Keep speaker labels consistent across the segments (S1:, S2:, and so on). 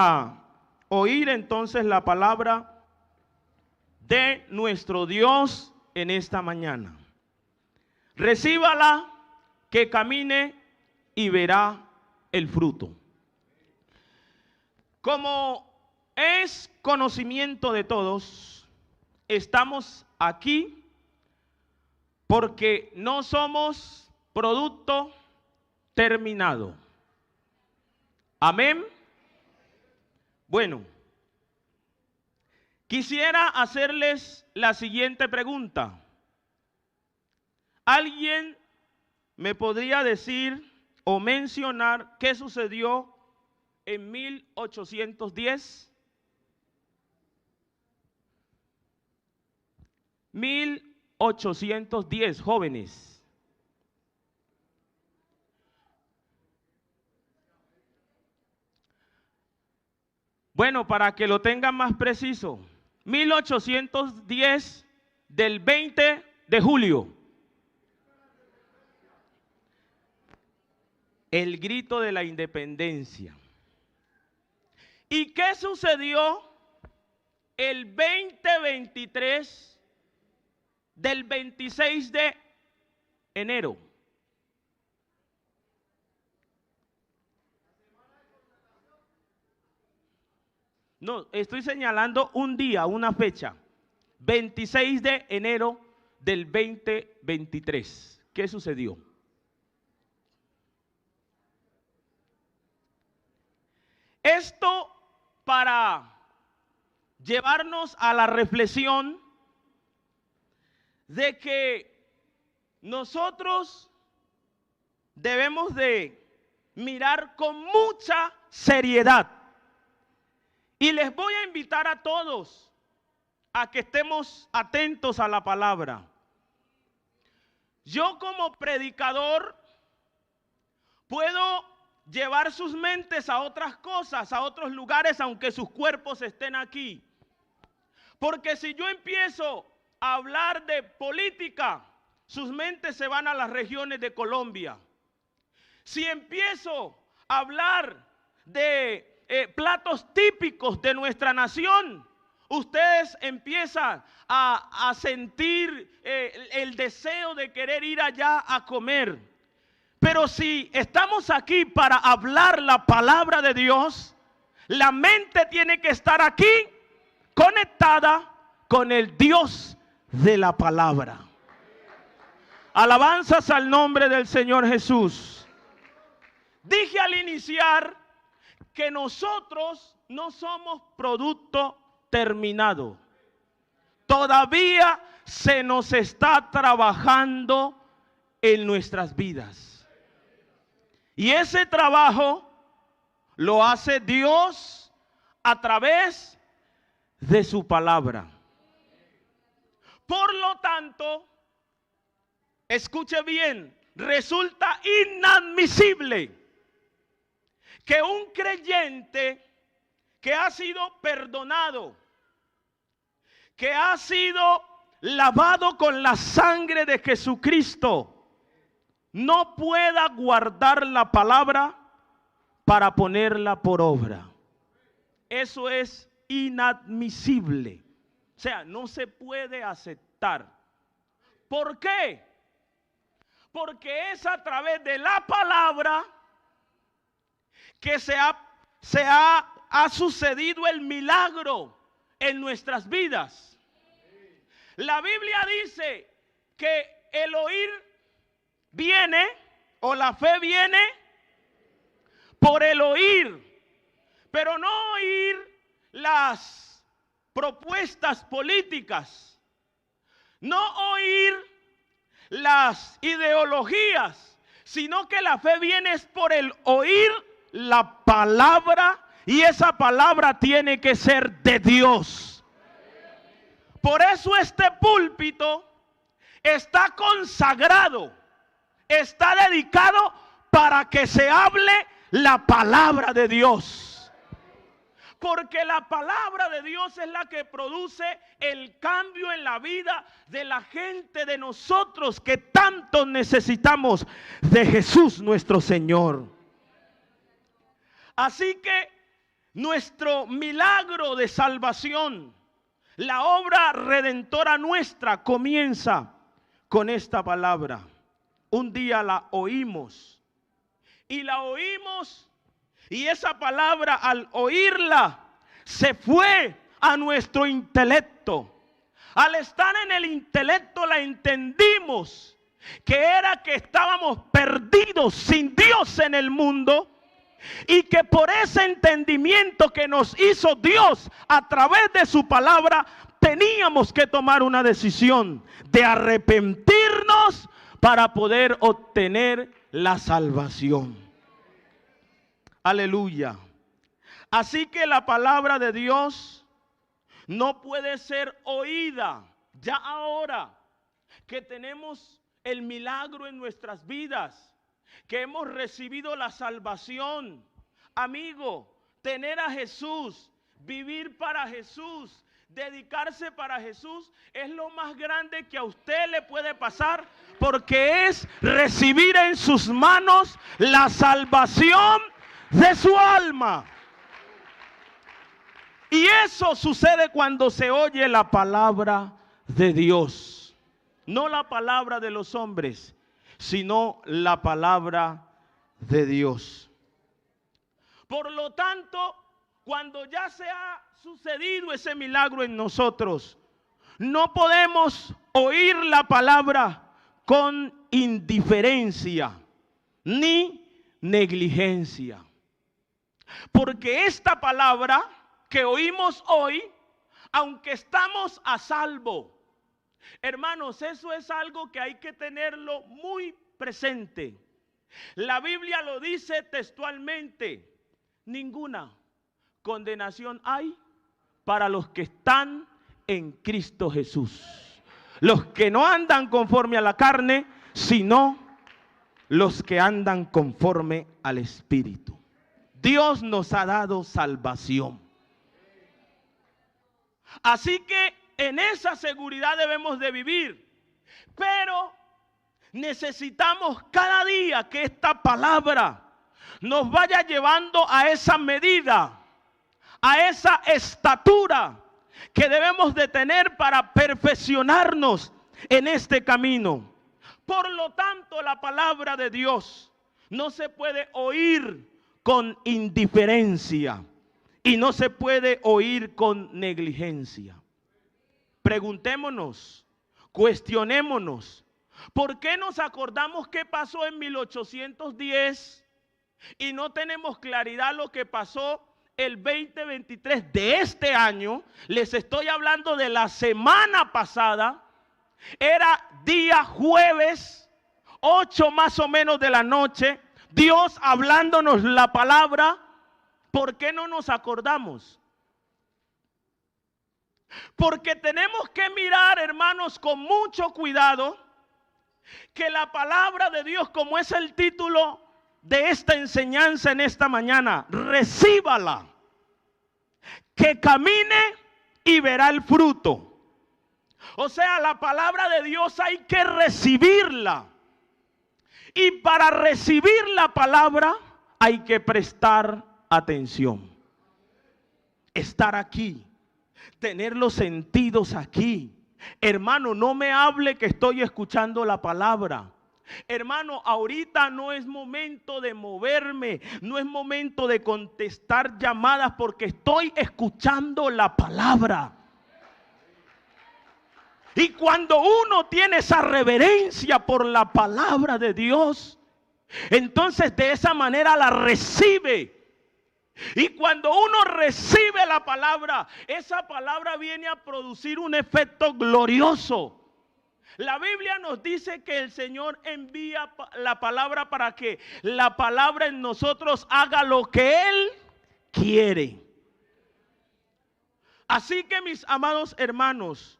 S1: a oír entonces la palabra de nuestro Dios en esta mañana. Recíbala, que camine y verá el fruto. Como es conocimiento de todos, estamos aquí porque no somos producto terminado. Amén. Bueno, quisiera hacerles la siguiente pregunta. ¿Alguien me podría decir o mencionar qué sucedió en 1810? 1810, jóvenes. Bueno, para que lo tengan más preciso, 1810 del 20 de julio. El grito de la independencia. ¿Y qué sucedió el 2023 del 26 de enero? No, estoy señalando un día, una fecha. 26 de enero del 2023. ¿Qué sucedió? Esto para llevarnos a la reflexión de que nosotros debemos de mirar con mucha seriedad. Y les voy a invitar a todos a que estemos atentos a la palabra. Yo como predicador puedo llevar sus mentes a otras cosas, a otros lugares, aunque sus cuerpos estén aquí. Porque si yo empiezo a hablar de política, sus mentes se van a las regiones de Colombia. Si empiezo a hablar de platos típicos de nuestra nación, ustedes empiezan a sentir el deseo de querer ir allá a comer. Pero si estamos aquí para hablar la palabra de Dios, la mente tiene que estar aquí conectada con el Dios de la palabra. Alabanzas al nombre del Señor Jesús. Dije al iniciar que nosotros no somos producto terminado. Todavía se nos está trabajando en nuestras vidas. Y ese trabajo lo hace Dios a través de su palabra. Por lo tanto, escuche bien, resulta inadmisible que un creyente que ha sido perdonado, que ha sido lavado con la sangre de Jesucristo, no pueda guardar la palabra para ponerla por obra. Eso es inadmisible. O sea, no se puede aceptar. ¿Por qué? Porque es a través de la palabra que ha sucedido el milagro en nuestras vidas. La Biblia dice que el oír viene, o la fe viene por el oír, pero no oír las propuestas políticas, no oír las ideologías, sino que la fe viene es por el oír la palabra, y esa palabra tiene que ser de Dios. Por eso este púlpito está consagrado, está dedicado para que se hable la palabra de Dios. Porque la palabra de Dios es la que produce el cambio en la vida de la gente, de nosotros que tanto necesitamos de Jesús nuestro Señor. Así que nuestro milagro de salvación, la obra redentora nuestra comienza con esta palabra. Un día la oímos y esa palabra, al oírla, se fue a nuestro intelecto. Al estar en el intelecto la entendimos, que era que estábamos perdidos sin Dios en el mundo, y que por ese entendimiento que nos hizo Dios a través de su palabra, teníamos que tomar una decisión de arrepentirnos para poder obtener la salvación. Aleluya. Así que la palabra de Dios no puede ser oída ya ahora que tenemos el milagro en nuestras vidas, que hemos recibido la salvación. Amigo, tener a Jesús, vivir para Jesús, dedicarse para Jesús es lo más grande que a usted le puede pasar, porque es recibir en sus manos la salvación de su alma. Y eso sucede cuando se oye la palabra de Dios, no la palabra de los hombres, sino la palabra de Dios. Por lo tanto, cuando ya se ha sucedido ese milagro en nosotros, no podemos oír la palabra con indiferencia ni negligencia. Porque esta palabra que oímos hoy, aunque estamos a salvo, hermanos, eso es algo que hay que tenerlo muy presente. La Biblia lo dice textualmente: ninguna condenación hay para los que están en Cristo Jesús. Los que no andan conforme a la carne, sino los que andan conforme al Espíritu. Dios nos ha dado salvación. Así que en esa seguridad debemos de vivir. Pero necesitamos cada día que esta palabra nos vaya llevando a esa medida, a esa estatura que debemos de tener para perfeccionarnos en este camino. Por lo tanto, la palabra de Dios no se puede oír con indiferencia y no se puede oír con negligencia. Preguntémonos, cuestionémonos, ¿por qué nos acordamos qué pasó en 1810 y no tenemos claridad lo que pasó el 2023 de este año? Les estoy hablando de la semana pasada. Era día jueves, 8 más o menos de la noche, Dios hablándonos la palabra. ¿Por qué no nos acordamos? Porque tenemos que mirar, hermanos, con mucho cuidado, que la palabra de Dios, como es el título de esta enseñanza en esta mañana, recíbala, que camine y verá el fruto. O sea, la palabra de Dios hay que recibirla. Y para recibir la palabra hay que prestar atención. Estar aquí, tener los sentidos aquí. Hermano, no me hable que estoy escuchando la palabra. Hermano, ahorita no es momento de moverme, no es momento de contestar llamadas, porque estoy escuchando la palabra. Y cuando uno tiene esa reverencia por la palabra de Dios, entonces de esa manera la recibe. Y cuando uno recibe la palabra, esa palabra viene a producir un efecto glorioso. La Biblia nos dice que el Señor envía la palabra para que la palabra en nosotros haga lo que Él quiere. Así que, mis amados hermanos,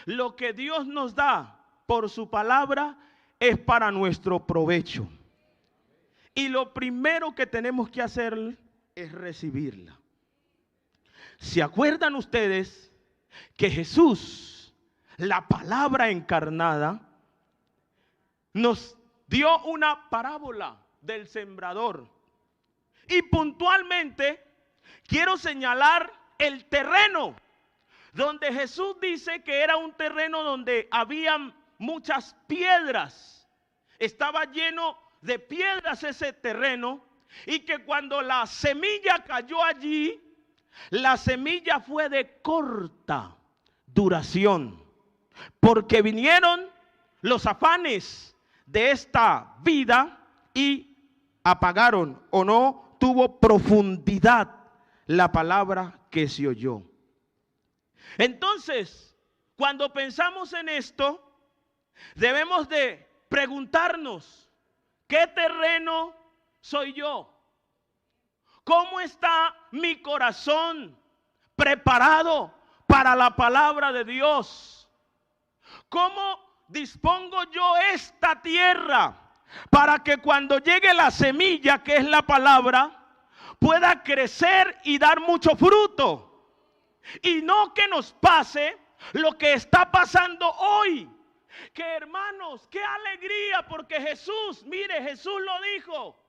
S1: lo que Dios nos da por su palabra es para nuestro provecho. Y lo primero que tenemos que hacer es recibirla. ¿Se acuerdan ustedes que Jesús, la palabra encarnada, nos dio una parábola del sembrador? Y puntualmente quiero señalar el terreno, donde Jesús dice que era un terreno donde habían muchas piedras. Estaba lleno de piedras ese terreno, y que cuando la semilla cayó allí, la semilla fue de corta duración, porque vinieron los afanes de esta vida y apagaron, o no tuvo profundidad la palabra que se oyó. Entonces, cuando pensamos en esto, debemos de preguntarnos: ¿qué terreno soy yo? ¿Cómo está mi corazón preparado para la palabra de Dios? ¿Cómo dispongo yo esta tierra para que cuando llegue la semilla, que es la palabra, pueda crecer y dar mucho fruto? Y no que nos pase lo que está pasando hoy. Que, hermanos, qué alegría, porque Jesús, mire, Jesús lo dijo: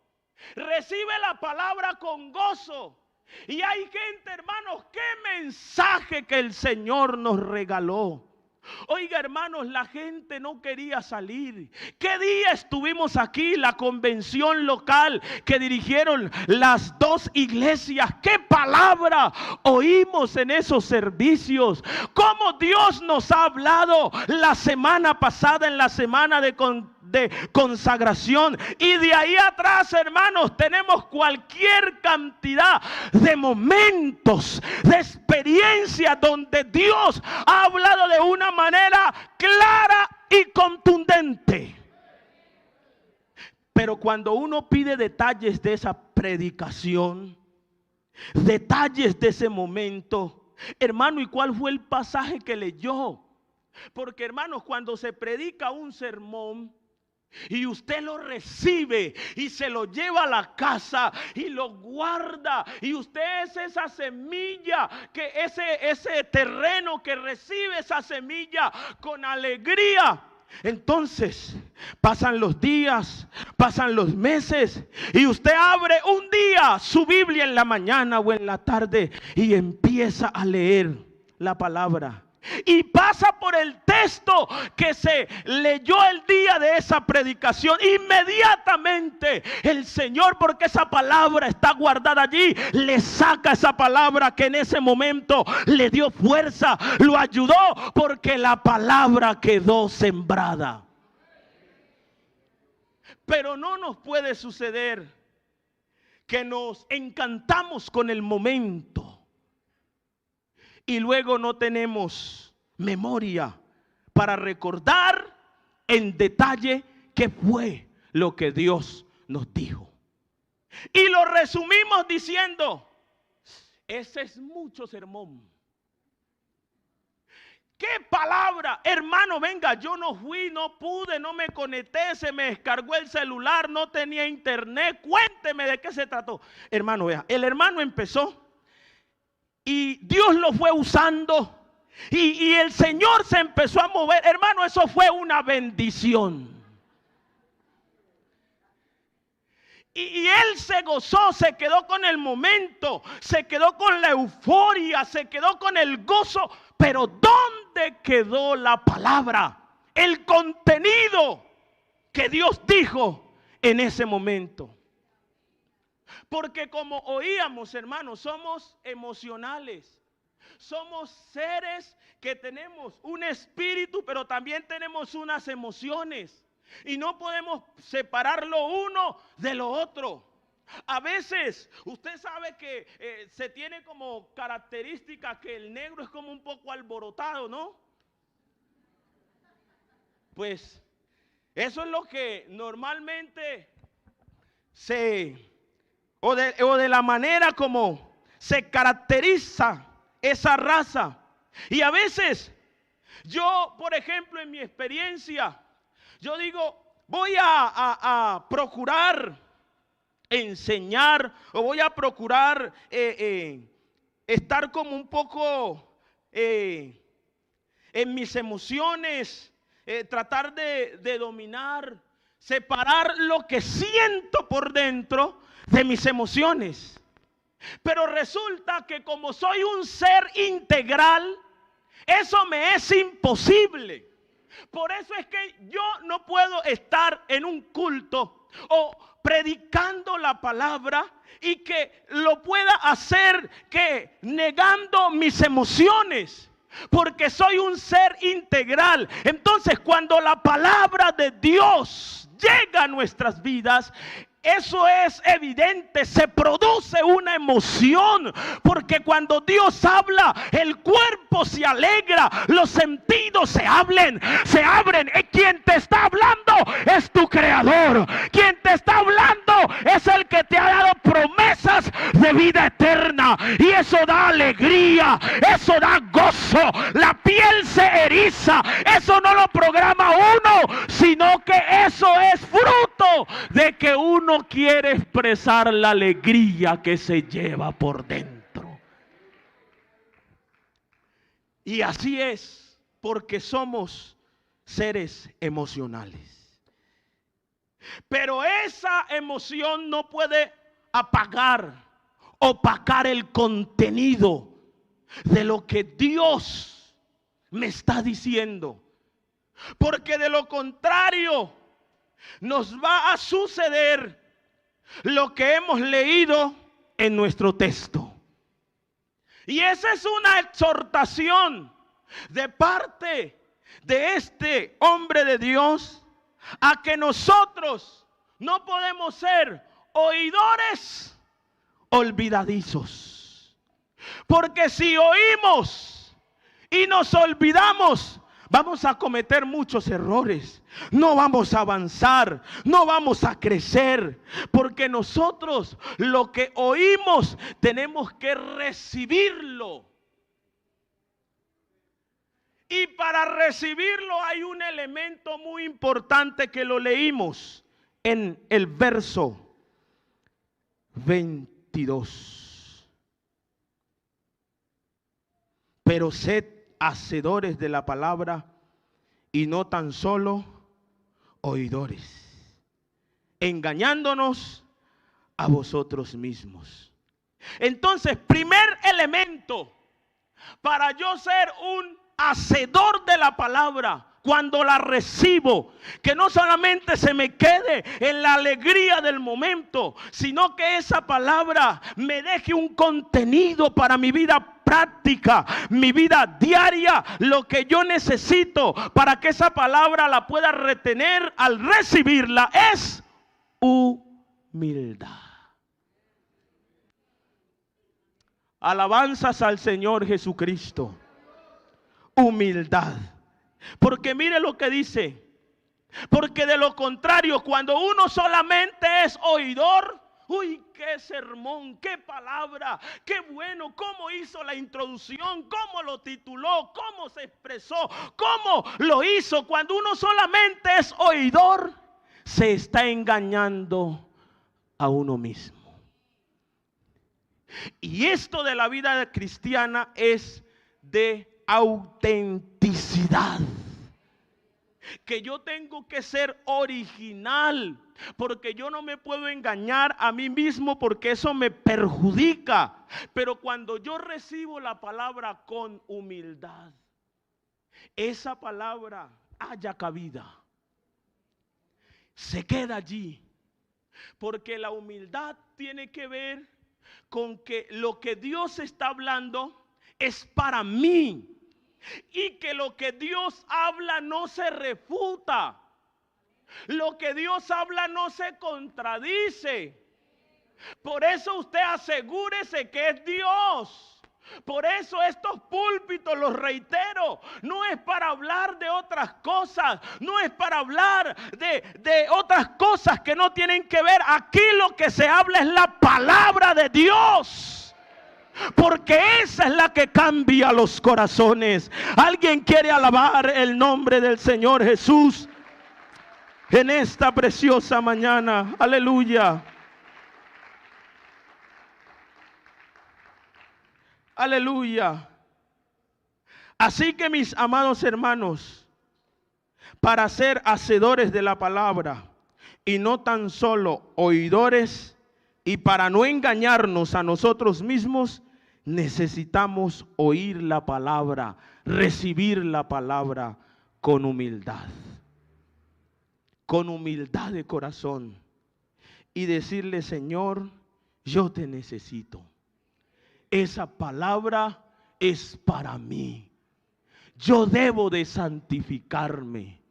S1: recibe la palabra con gozo. Y hay gente, hermanos, qué mensaje que el Señor nos regaló. Oiga, hermanos, la gente no quería salir. ¿Qué día estuvimos aquí? La convención local que dirigieron las dos iglesias. ¿Qué palabra oímos en esos servicios? ¿Cómo Dios nos ha hablado la semana pasada, en la semana de consagración? Y de ahí atrás, hermanos, tenemos cualquier cantidad de momentos, de experiencias donde Dios ha hablado de una manera clara y contundente. Pero cuando uno pide detalles de esa predicación, detalles de ese momento, hermano, ¿y cuál fue el pasaje que leyó? Porque, hermanos, cuando se predica un sermón y usted lo recibe y se lo lleva a la casa y lo guarda, y usted es esa semilla, que ese terreno que recibe esa semilla con alegría, entonces pasan los días, pasan los meses, y usted abre un día su Biblia en la mañana o en la tarde y empieza a leer la palabra. Y pasa por el texto que se leyó el día de esa predicación. Inmediatamente el Señor, porque esa palabra está guardada allí, le saca esa palabra que en ese momento le dio fuerza, lo ayudó, porque la palabra quedó sembrada. Pero no nos puede suceder que nos encantamos con el momento y luego no tenemos memoria para recordar en detalle qué fue lo que Dios nos dijo. Y lo resumimos diciendo: ese es mucho sermón. ¿Qué palabra? Hermano, venga, yo no fui, no pude, no me conecté, se me descargó el celular, no tenía internet. Cuénteme de qué se trató. Hermano, vea, el hermano empezó y Dios lo fue usando, y el Señor se empezó a mover. Hermano, eso fue una bendición. Y él se gozó, se quedó con el momento, se quedó con la euforia, se quedó con el gozo. Pero ¿dónde quedó la palabra? El contenido que Dios dijo en ese momento. Porque como oíamos, hermanos, somos emocionales. Somos seres que tenemos un espíritu, pero también tenemos unas emociones. Y no podemos separar lo uno de lo otro. A veces, usted sabe que se tiene como característica que el negro es como un poco alborotado, ¿no? Pues eso es lo que normalmente o de la manera como se caracteriza esa raza. Y a veces yo, por ejemplo, en mi experiencia, yo digo, voy a procurar enseñar, o voy a procurar estar como un poco en mis emociones, tratar de dominar, separar lo que siento por dentro de mis emociones. Pero resulta que como soy un ser integral, eso me es imposible. Por eso es que yo no puedo estar en un culto o predicando la palabra y que lo pueda hacer que negando mis emociones, porque soy un ser integral. Entonces, cuando la palabra de Dios llega a nuestras vidas, eso es evidente, se produce una emoción, porque cuando Dios habla, el cuerpo se alegra, los sentidos se abren. Quien te está hablando es tu creador. Quien te está hablando es el que te ha dado promesas de vida eterna. Y eso da alegría, eso da gozo, la piel se eriza. Eso no lo programa uno, sino que eso es fruto de que uno quiere expresar la alegría que se lleva por dentro. Y así es, porque somos seres emocionales. Pero esa emoción no puede opacar el contenido de lo que Dios me está diciendo. Porque de lo contrario, nos va a suceder lo que hemos leído en nuestro texto. Y esa es una exhortación de parte de este hombre de Dios, a que nosotros no podemos ser oidores olvidadizos. Porque si oímos y nos olvidamos, vamos a cometer muchos errores. No vamos a avanzar, no vamos a crecer, porque nosotros lo que oímos tenemos que recibirlo. Y para recibirlo hay un elemento muy importante que lo leímos en el verso 22. Pero sed hacedores de la palabra y no tan solo oidores, engañándonos a vosotros mismos. Entonces, primer elemento para yo ser un hacedor de la palabra, cuando la recibo, que no solamente se me quede en la alegría del momento, sino que esa palabra me deje un contenido para mi vida práctica, mi vida diaria, lo que yo necesito para que esa palabra la pueda retener al recibirla es humildad. Alabanzas al Señor Jesucristo. Humildad. Porque mire lo que dice. Porque de lo contrario, cuando uno solamente es oidor, uy, qué sermón, qué palabra, qué bueno, cómo hizo la introducción, cómo lo tituló, cómo se expresó, cómo lo hizo. Cuando uno solamente es oidor, se está engañando a uno mismo. Y esto de la vida cristiana es de autenticidad. Que yo tengo que ser original, porque yo no me puedo engañar a mí mismo, porque eso me perjudica. Pero cuando yo recibo la palabra con humildad, esa palabra haya cabida, se queda allí, porque la humildad tiene que ver con que lo que Dios está hablando es para mí. Y que lo que Dios habla no se refuta. Lo que Dios habla no se contradice. Por eso usted asegúrese que es Dios. Por eso estos púlpitos, los reitero, no es para hablar de otras cosas, no es para hablar de otras cosas que no tienen que ver. Aquí lo que se habla es la palabra de Dios. Porque esa es la que cambia los corazones. ¿Alguien quiere alabar el nombre del Señor Jesús en esta preciosa mañana? Aleluya. Aleluya. Así que, mis amados hermanos, para ser hacedores de la palabra y no tan solo oidores, Y para no engañarnos a nosotros mismos, necesitamos oír la palabra, recibir la palabra con humildad de corazón, y decirle: Señor, yo te necesito. Esa palabra es para mí. Yo debo de santificarme.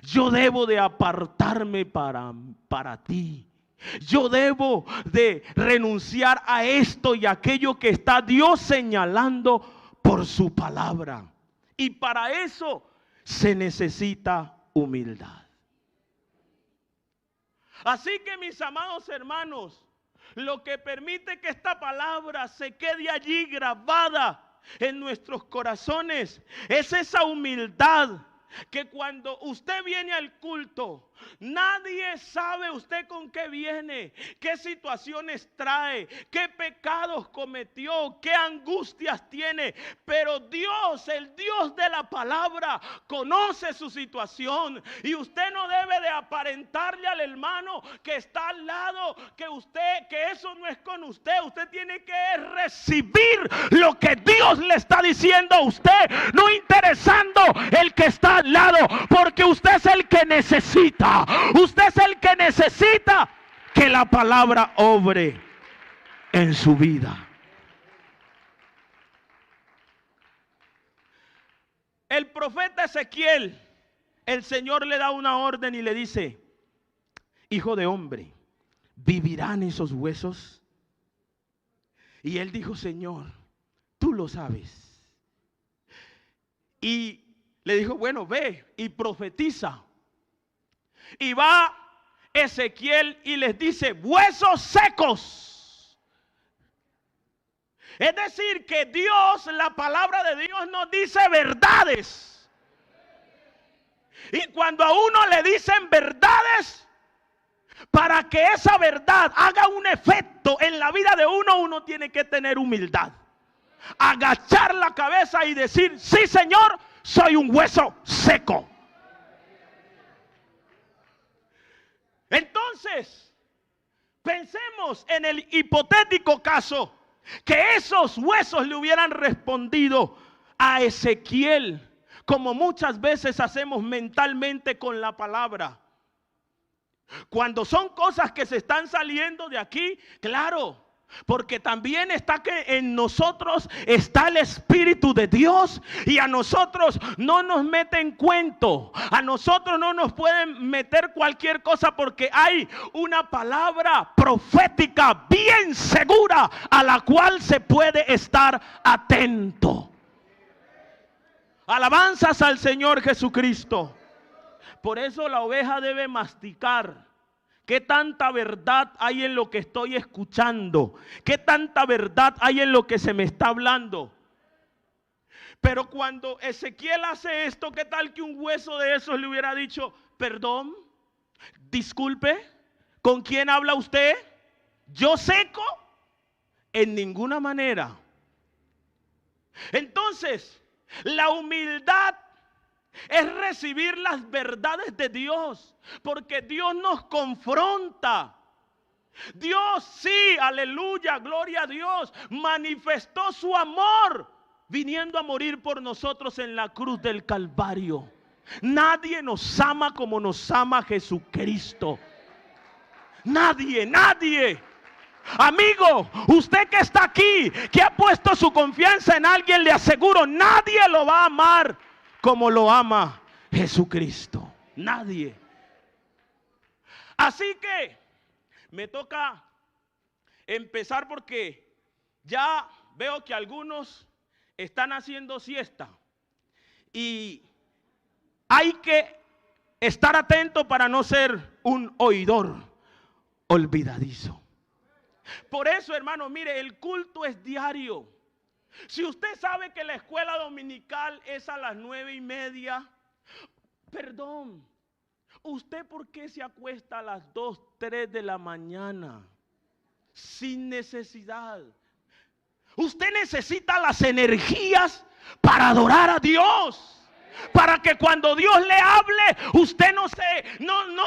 S1: Yo debo de apartarme para ti. Yo debo de renunciar a esto y aquello que está Dios señalando por su palabra. Y para eso se necesita humildad. Así que, mis amados hermanos, lo que permite que esta palabra se quede allí grabada en nuestros corazones es esa humildad. Que cuando usted viene al culto, nadie sabe usted con qué viene, qué situaciones trae, qué pecados cometió, qué angustias tiene. Pero Dios, el Dios de la palabra, conoce su situación. Y usted no debe de aparentarle al hermano que está al lado que eso no es con usted. Usted tiene que recibir lo que Dios le está diciendo a usted, no interesando el que está al lado, porque usted es el que necesita. Usted es el que necesita que la palabra obre en su vida. El profeta Ezequiel, el Señor le da una orden y le dice: hijo de hombre, ¿vivirán esos huesos? Y él dijo: Señor, tú lo sabes. Y le dijo: bueno, ve y profetiza. Y va Ezequiel y les dice: huesos secos. Es decir, que Dios, la palabra de Dios nos dice verdades. Y cuando a uno le dicen verdades, para que esa verdad haga un efecto en la vida de uno, uno tiene que tener humildad. Agachar la cabeza y decir: sí, Señor, soy un hueso seco. Entonces, pensemos en el hipotético caso que esos huesos le hubieran respondido a Ezequiel, como muchas veces hacemos mentalmente con la palabra. Cuando son cosas que se están saliendo de aquí, claro, porque también está que en nosotros está el Espíritu de Dios, y a nosotros no nos meten cuento, a nosotros no nos pueden meter cualquier cosa, porque hay una palabra profética bien segura a la cual se puede estar atento. Alabanzas al Señor Jesucristo. Por eso la oveja debe masticar. ¿Qué tanta verdad hay en lo que estoy escuchando? ¿Qué tanta verdad hay en lo que se me está hablando? Pero cuando Ezequiel hace esto, ¿qué tal que un hueso de esos le hubiera dicho: perdón, disculpe, ¿con quién habla usted? ¿Yo seco? En ninguna manera. Entonces, la humildad es recibir las verdades de Dios, porque Dios nos confronta. Dios, sí, aleluya, gloria a Dios, manifestó su amor viniendo a morir por nosotros en la cruz del Calvario. Nadie nos ama como nos ama Jesucristo. Nadie, nadie. Amigo, usted que está aquí, que ha puesto su confianza en alguien, le aseguro, nadie lo va a amar como lo ama Jesucristo. Nadie. Así que me toca empezar, porque ya veo que algunos están haciendo siesta y hay que estar atento para no ser un oidor olvidadizo. Por eso, hermano, mire, el culto es diario. Si usted sabe que la escuela dominical es a las 9:30, perdón, ¿usted por qué se acuesta a las 2, 3 de la mañana? Sin necesidad. Usted necesita las energías para adorar a Dios. Para que cuando Dios le hable, usted no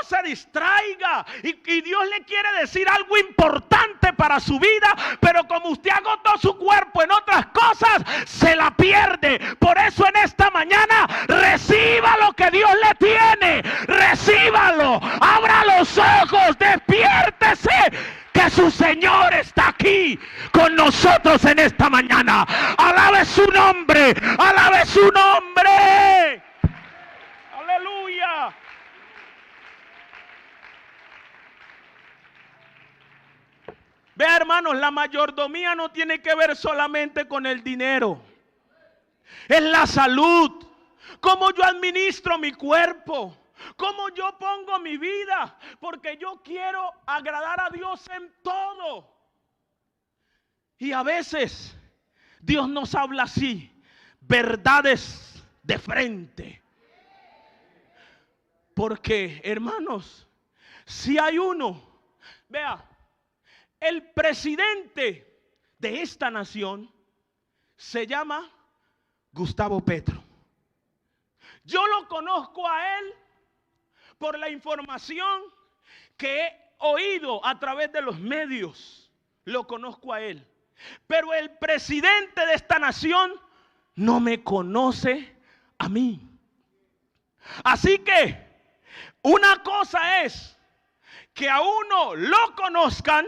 S1: se distraiga. Y Dios le quiere decir algo importante para su vida, pero como usted agotó su cuerpo en otras cosas, se la pierde. Por eso en esta mañana, reciba lo que Dios le tiene. Recíbalo. Abra los ojos. Despiértese. Que su Señor está aquí con nosotros en esta mañana. Alabe su nombre. Alabe su nombre. Aleluya. Vea, hermanos, la mayordomía no tiene que ver solamente con el dinero. Es la salud. Cómo yo administro mi cuerpo. Cómo yo pongo mi vida. Porque yo quiero agradar a Dios en todo. Y a veces Dios nos habla así. Verdades de frente. Porque, hermanos, si hay uno, vea, el presidente de esta nación se llama Gustavo Petro. Yo lo conozco a él por la información que he oído a través de los medios. Lo conozco a él. Pero el presidente de esta nación no me conoce a mí. Así que una cosa es que a uno lo conozcan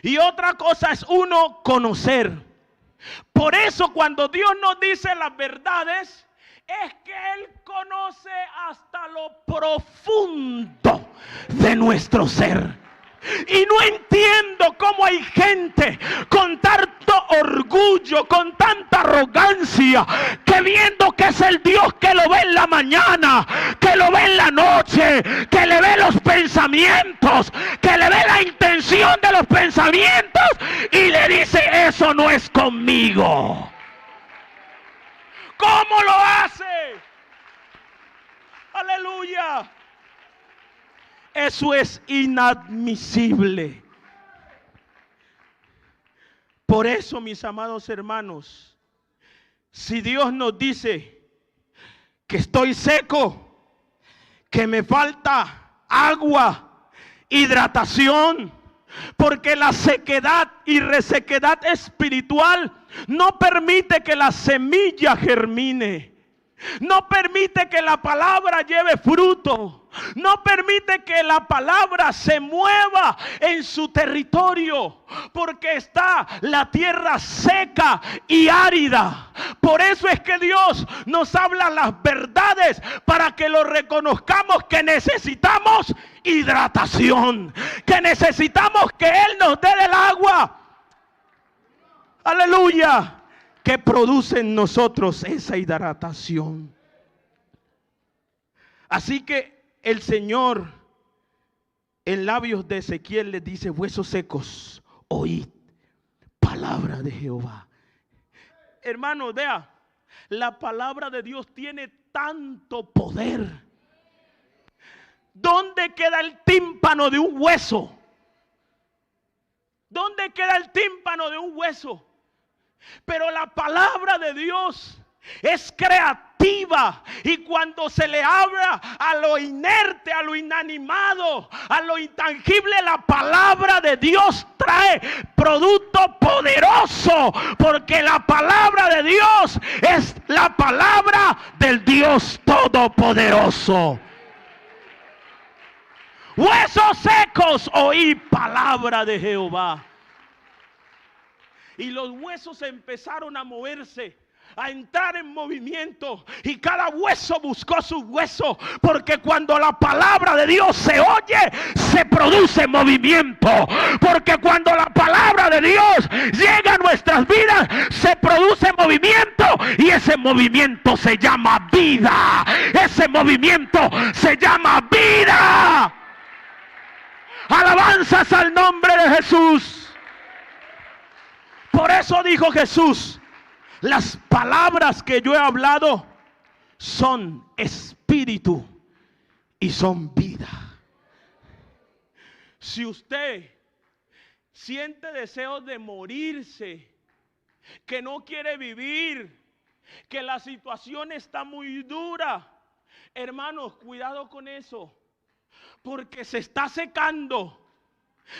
S1: y otra cosa es uno conocer. Por eso cuando Dios nos dice las verdades, es que Él conoce hasta lo profundo de nuestro ser. Y no entiendo cómo hay gente con tanto orgullo, con tanta arrogancia, que viendo que es el Dios que lo ve en la mañana, que lo ve en la noche, que le ve los pensamientos, que le ve la intención de los pensamientos y le dice: eso no es conmigo. ¿Cómo lo hace? Aleluya. Eso es inadmisible. Por eso, mis amados hermanos, si Dios nos dice que estoy seco, que me falta agua, hidratación, porque la sequedad y resequedad espiritual no permite que la semilla germine. No permite que la palabra lleve fruto. No permite que la palabra se mueva en su territorio, porque está la tierra seca y árida. Por eso es que Dios nos habla las verdades, para que lo reconozcamos, que necesitamos hidratación, que necesitamos que Él nos dé del agua. Aleluya. Que produce en nosotros esa hidratación. Así que el Señor en labios de Ezequiel le dice: huesos secos, oíd palabra de Jehová. Hermano, vea, la palabra de Dios tiene tanto poder. ¿Dónde queda el tímpano de un hueso? ¿Dónde queda el tímpano de un hueso? Pero la palabra de Dios es creativa, y cuando se le habla a lo inerte, a lo inanimado, a lo intangible, la palabra de Dios trae producto poderoso, porque la palabra de Dios es la palabra del Dios Todopoderoso. Huesos secos, oí palabra de Jehová. Y los huesos empezaron a moverse, a entrar en movimiento, y cada hueso buscó su hueso, porque cuando la palabra de Dios se oye, se produce movimiento. Porque cuando la palabra de Dios llega a nuestras vidas, se produce movimiento, y ese movimiento se llama vida. Ese movimiento se llama vida. Alabanzas al nombre de Jesús. Por eso dijo Jesús: las palabras que yo he hablado son espíritu y son vida. Si usted siente deseos de morirse, que no quiere vivir, que la situación está muy dura. Hermanos, cuidado con eso, porque se está secando.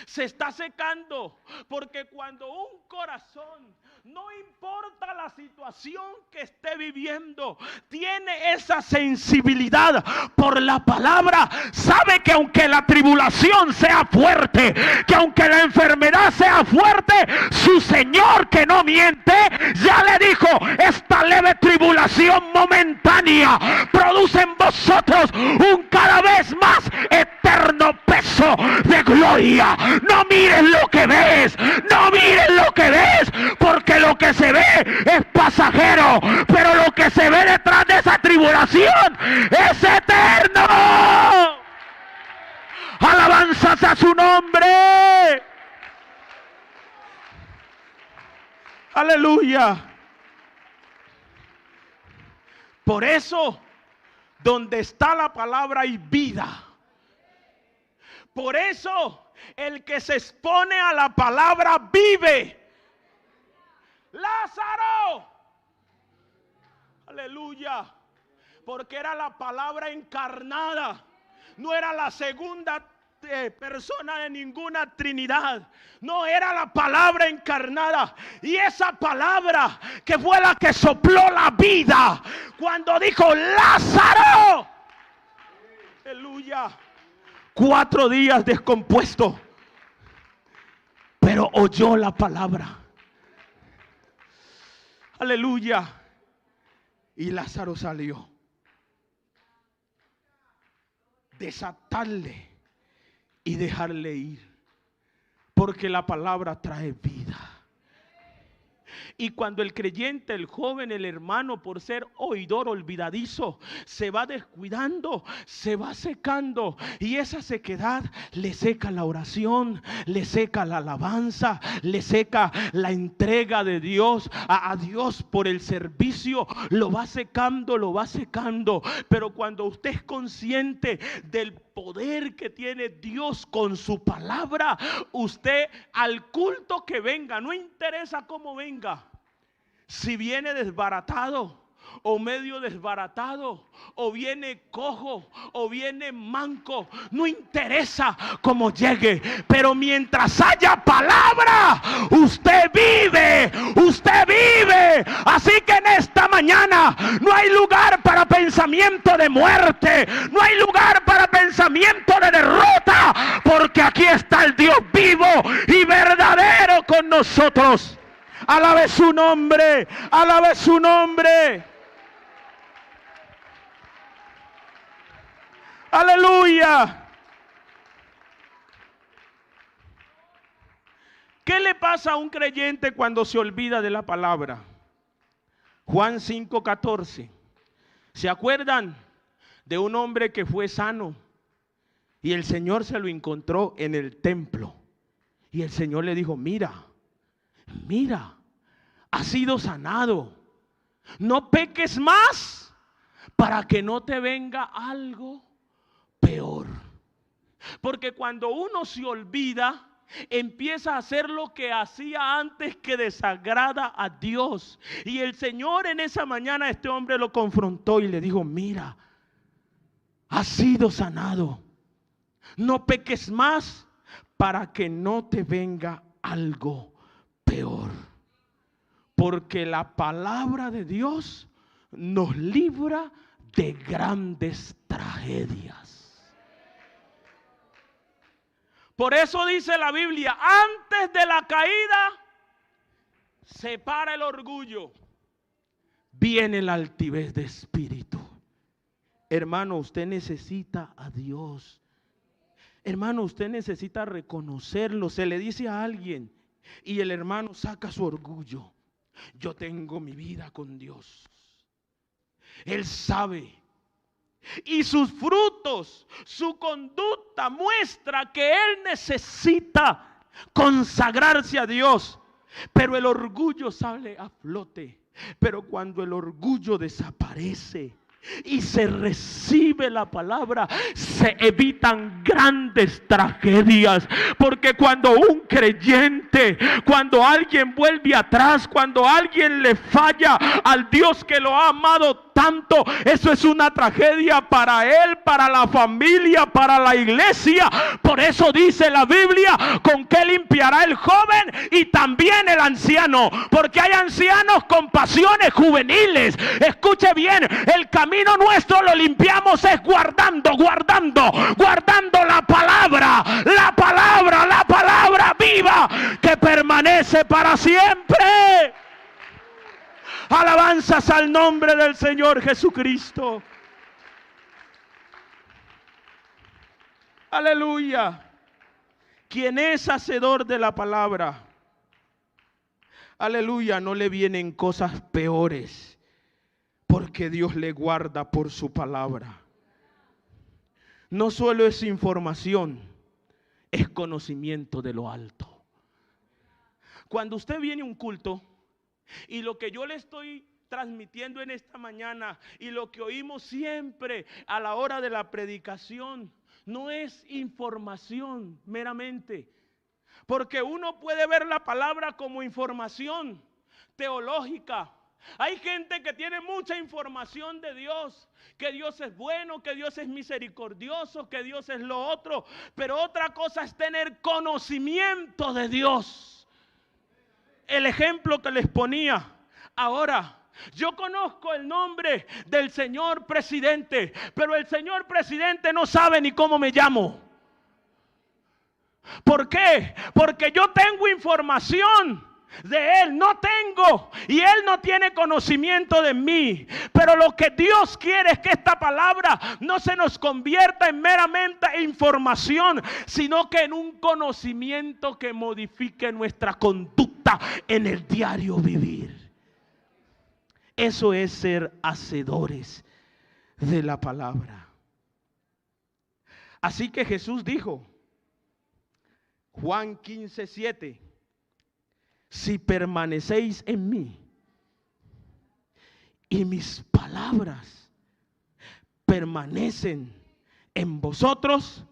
S1: Se está secando, porque cuando un corazón, no importa la situación que esté viviendo, tiene esa sensibilidad por la palabra, sabe que aunque la tribulación sea fuerte, que aunque la enfermedad sea fuerte, su Señor, que no miente, ya le dijo: esta leve tribulación momentánea produce en vosotros un cada vez más eterno peso de gloria. No mires lo que ves, no mires lo que ves, porque lo que se ve es pasajero, pero lo que se ve detrás de esa tribulación es eterno. Alabanzas a su nombre. Aleluya. Por eso, donde está la palabra hay vida. Por eso, el que se expone a la palabra vive. Lázaro. Aleluya. Porque era la palabra encarnada. No era la segunda persona de ninguna Trinidad. No, era la palabra encarnada. Y esa palabra que fue la que sopló la vida cuando dijo: Lázaro. Aleluya. 4 días descompuesto, pero oyó la palabra. Aleluya. Y Lázaro salió. Desatarle y dejarle ir, porque la palabra trae vida. Y cuando el creyente, el joven, el hermano, por ser oidor olvidadizo, se va descuidando, se va secando, y esa sequedad le seca la oración, le seca la alabanza, le seca la entrega de Dios a Dios por el servicio, lo va secando, lo va secando. Pero cuando usted es consciente del poder que tiene Dios con su palabra, usted al culto que venga, no interesa cómo venga, si viene desbaratado o medio desbaratado, o viene cojo o viene manco, no interesa cómo llegue, pero mientras haya palabra, usted vive, usted vive. Así que en esta mañana no hay lugar para pensamiento de muerte, no hay lugar para pensamiento de derrota, porque aquí está el Dios vivo y verdadero con nosotros. Alabe su nombre, alabe su nombre. Aleluya. ¿Qué le pasa a un creyente cuando se olvida de la palabra? Juan 5:14. ¿Se acuerdan de un hombre que fue sano y el Señor se lo encontró en el templo? Y el Señor le dijo: mira, has sido sanado, no peques más para que no te venga algo peor. Porque cuando uno se olvida, empieza a hacer lo que hacía antes, que desagrada a Dios. Y el Señor en esa mañana a este hombre lo confrontó y le dijo: mira, has sido sanado, no peques más para que no te venga algo peor. Porque la palabra de Dios nos libra de grandes tragedias. Por eso dice la Biblia: antes de la caída se para el orgullo, viene la altivez de espíritu. Hermano, usted necesita a Dios. Hermano, usted necesita reconocerlo. Se le dice a alguien y el hermano saca su orgullo: yo tengo mi vida con Dios. Él sabe. Y sus frutos, su conducta muestra que él necesita consagrarse a Dios. Pero el orgullo sale a flote. Pero cuando el orgullo desaparece, y se recibe la palabra, se evitan grandes tragedias. Porque cuando un creyente, cuando alguien vuelve atrás, cuando alguien le falla al Dios que lo ha amado tanto, eso es una tragedia para él, para la familia, para la iglesia. Por eso dice la Biblia: ¿con qué limpiará el joven y también el anciano? Porque hay ancianos con pasiones juveniles. Escuche bien, el camino nuestro lo limpiamos es guardando la palabra viva que permanece para siempre. Alabanzas al nombre del Señor Jesucristo. Aleluya. Quien es hacedor de la palabra, aleluya, no le vienen cosas peores, porque Dios le guarda por su palabra. No solo es información, es conocimiento de lo alto. Cuando usted viene a un culto y lo que yo le estoy transmitiendo en esta mañana y lo que oímos siempre a la hora de la predicación, no es información meramente, porque uno puede ver la palabra como información teológica. Hay gente que tiene mucha información de Dios, que Dios es bueno, que Dios es misericordioso, que Dios es lo otro, pero otra cosa es tener conocimiento de Dios. El ejemplo que les ponía ahora, yo conozco el nombre del señor presidente, pero el señor presidente no sabe ni cómo me llamo. ¿Por qué? Porque yo tengo información de él, no tengo, y él no tiene conocimiento de mí. Pero lo que Dios quiere es que esta palabra no se nos convierta en meramente información, sino que en un conocimiento que modifique nuestra conducta en el diario vivir. Eso es ser hacedores de la palabra. Así que Jesús dijo, Juan 15:7, si permanecéis en mí y mis palabras permanecen en vosotros,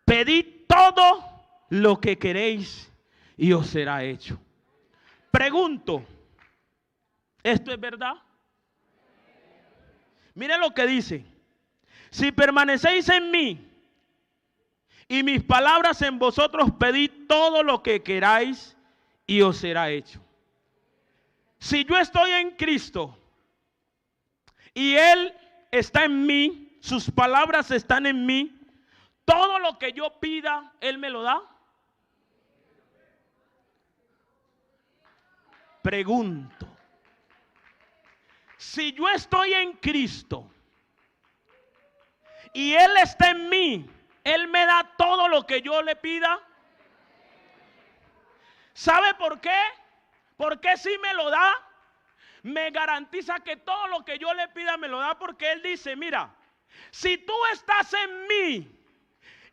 S1: pedid todo lo que queréis y os será hecho. Pregunto, ¿esto es verdad? Mire lo que dice: si permanecéis en mí y mis palabras en vosotros, pedid todo lo que queráis y os será hecho. Si yo estoy en Cristo y Él está en mí, sus palabras están en mí, todo lo que yo pida, Él me lo da. Pregunto, si yo estoy en Cristo y Él está en mí, Él me da todo lo que yo le pida. ¿Sabe por qué? Porque si me lo da, me garantiza que todo lo que yo le pida me lo da, porque Él dice, mira, si tú estás en mí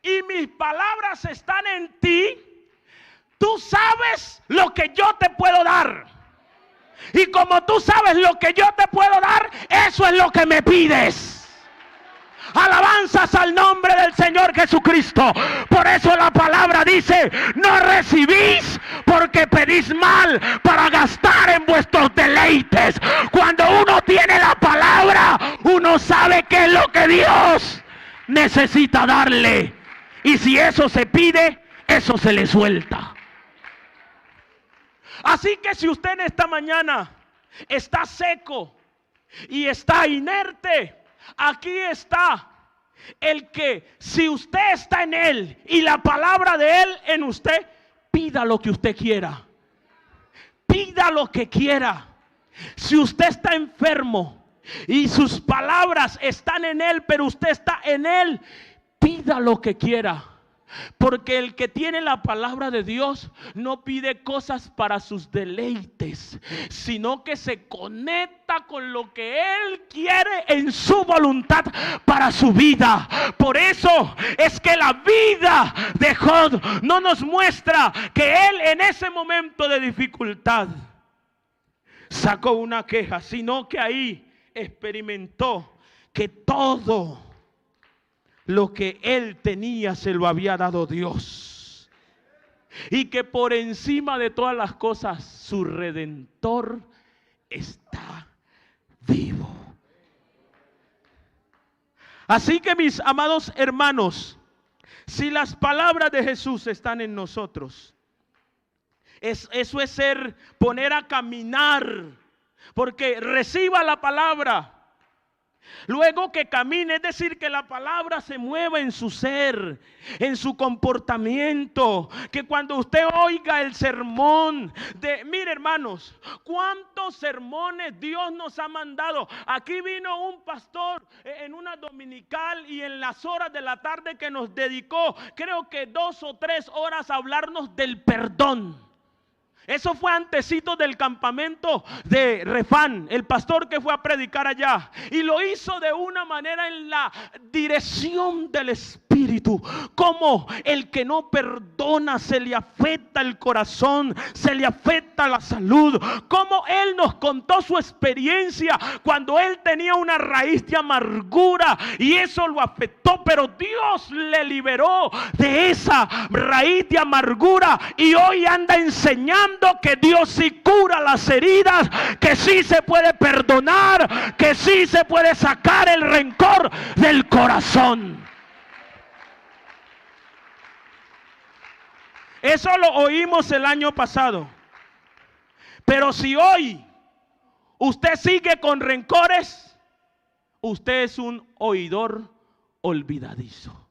S1: y mis palabras están en ti, tú sabes lo que yo te puedo dar. Y como tú sabes lo que yo te puedo dar, eso es lo que me pides. Alabanzas al nombre del Señor Jesucristo. Por eso la palabra dice, no recibís porque pedís mal para gastar en vuestros deleites. Cuando uno tiene la palabra, uno sabe qué es lo que Dios necesita darle. Y si eso se pide, eso se le suelta. Así que si usted en esta mañana está seco y está inerte, aquí está el que, si usted está en Él y la palabra de Él en usted, pida lo que usted quiera. Pida lo que quiera. Si usted está enfermo y sus palabras están en Él, pero usted está en Él, pida lo que quiera. Porque el que tiene la palabra de Dios no pide cosas para sus deleites, sino que se conecta con lo que Él quiere en su voluntad para su vida. Por eso es que la vida de Job no nos muestra que él en ese momento de dificultad sacó una queja, sino que ahí experimentó que todo lo que él tenía se lo había dado Dios. Y que por encima de todas las cosas, su Redentor está vivo. Así que, mis amados hermanos, si las palabras de Jesús están en nosotros, eso es poner a caminar, porque reciba la palabra. Luego que camine, es decir, que la palabra se mueva en su ser, en su comportamiento. Que cuando usted oiga el sermón mire, hermanos, cuántos sermones Dios nos ha mandado. Aquí vino un pastor en una dominical y en las horas de la tarde que nos dedicó, creo que 2 o 3 horas a hablarnos del perdón. Eso fue antesito del campamento de Refán, el pastor que fue a predicar allá. Y lo hizo de una manera en la dirección del Espíritu. Como el que no perdona se le afecta el corazón, se le afecta la salud. Como él nos contó su experiencia cuando él tenía una raíz de amargura y eso lo afectó. Pero Dios le liberó de esa raíz de amargura y hoy anda enseñando que Dios sí cura las heridas, que sí se puede perdonar, que sí se puede sacar el rencor del corazón. Eso lo oímos el año pasado. Pero si hoy usted sigue con rencores, usted es un oidor olvidadizo.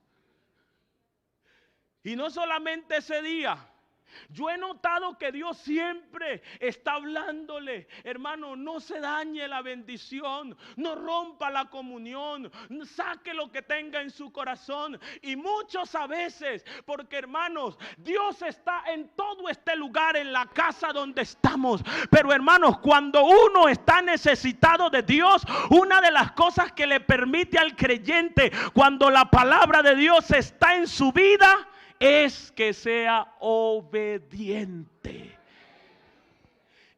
S1: Y no solamente ese día. Yo he notado que Dios siempre está hablándole, hermano, no se dañe la bendición, no rompa la comunión, saque lo que tenga en su corazón. Y muchos a veces, porque hermanos, Dios está en todo este lugar, en la casa donde estamos. Pero hermanos, cuando uno está necesitado de Dios, una de las cosas que le permite al creyente, cuando la palabra de Dios está en su vida, es que sea obediente.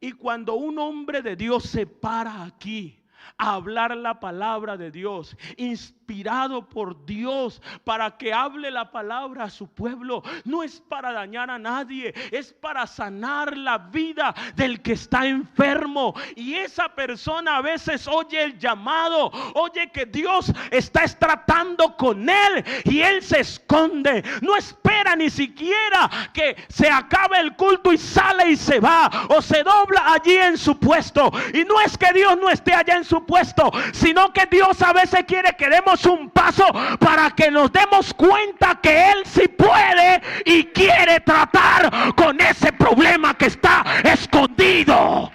S1: Y cuando un hombre de Dios se para aquí a hablar la palabra de Dios, inspirado por Dios para que hable la palabra a su pueblo, no es para dañar a nadie, es para sanar la vida del que está enfermo. Y esa persona a veces oye el llamado, oye que Dios está tratando con él y él se esconde, no espera ni siquiera que se acabe el culto y sale y se va o se dobla allí en su puesto. Y no es que Dios no esté allá en su puesto, sino que Dios a veces quiere que demos un paso para que nos demos cuenta que Él sí puede y quiere tratar con ese problema que está escondido.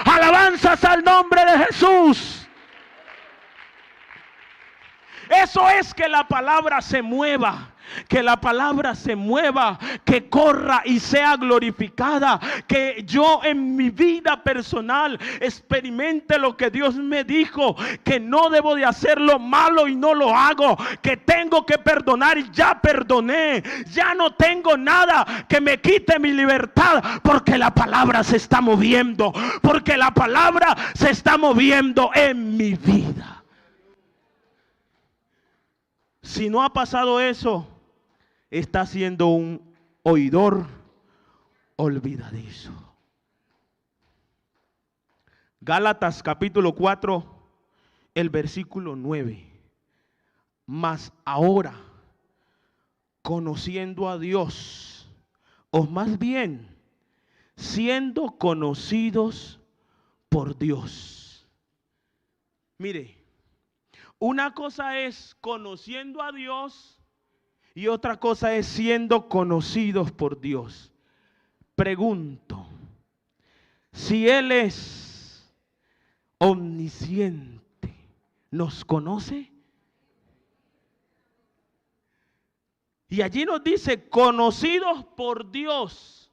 S1: Alabanzas al nombre de Jesús. Eso es que la palabra se mueva. Que la palabra se mueva, que corra y sea glorificada. Que yo en mi vida personal experimente lo que Dios me dijo, que no debo de hacer lo malo y no lo hago, que tengo que perdonar y ya perdoné. Ya no tengo nada que me quite mi libertad, porque la palabra se está moviendo, porque la palabra se está moviendo en mi vida. Si no ha pasado eso, está siendo un oidor olvidadizo. Gálatas capítulo 4, el versículo 9. Mas ahora, conociendo a Dios, o más bien, siendo conocidos por Dios. Mire, una cosa es conociendo a Dios y otra cosa es siendo conocidos por Dios. Pregunto, si Él es omnisciente, ¿nos conoce? Y allí nos dice, conocidos por Dios.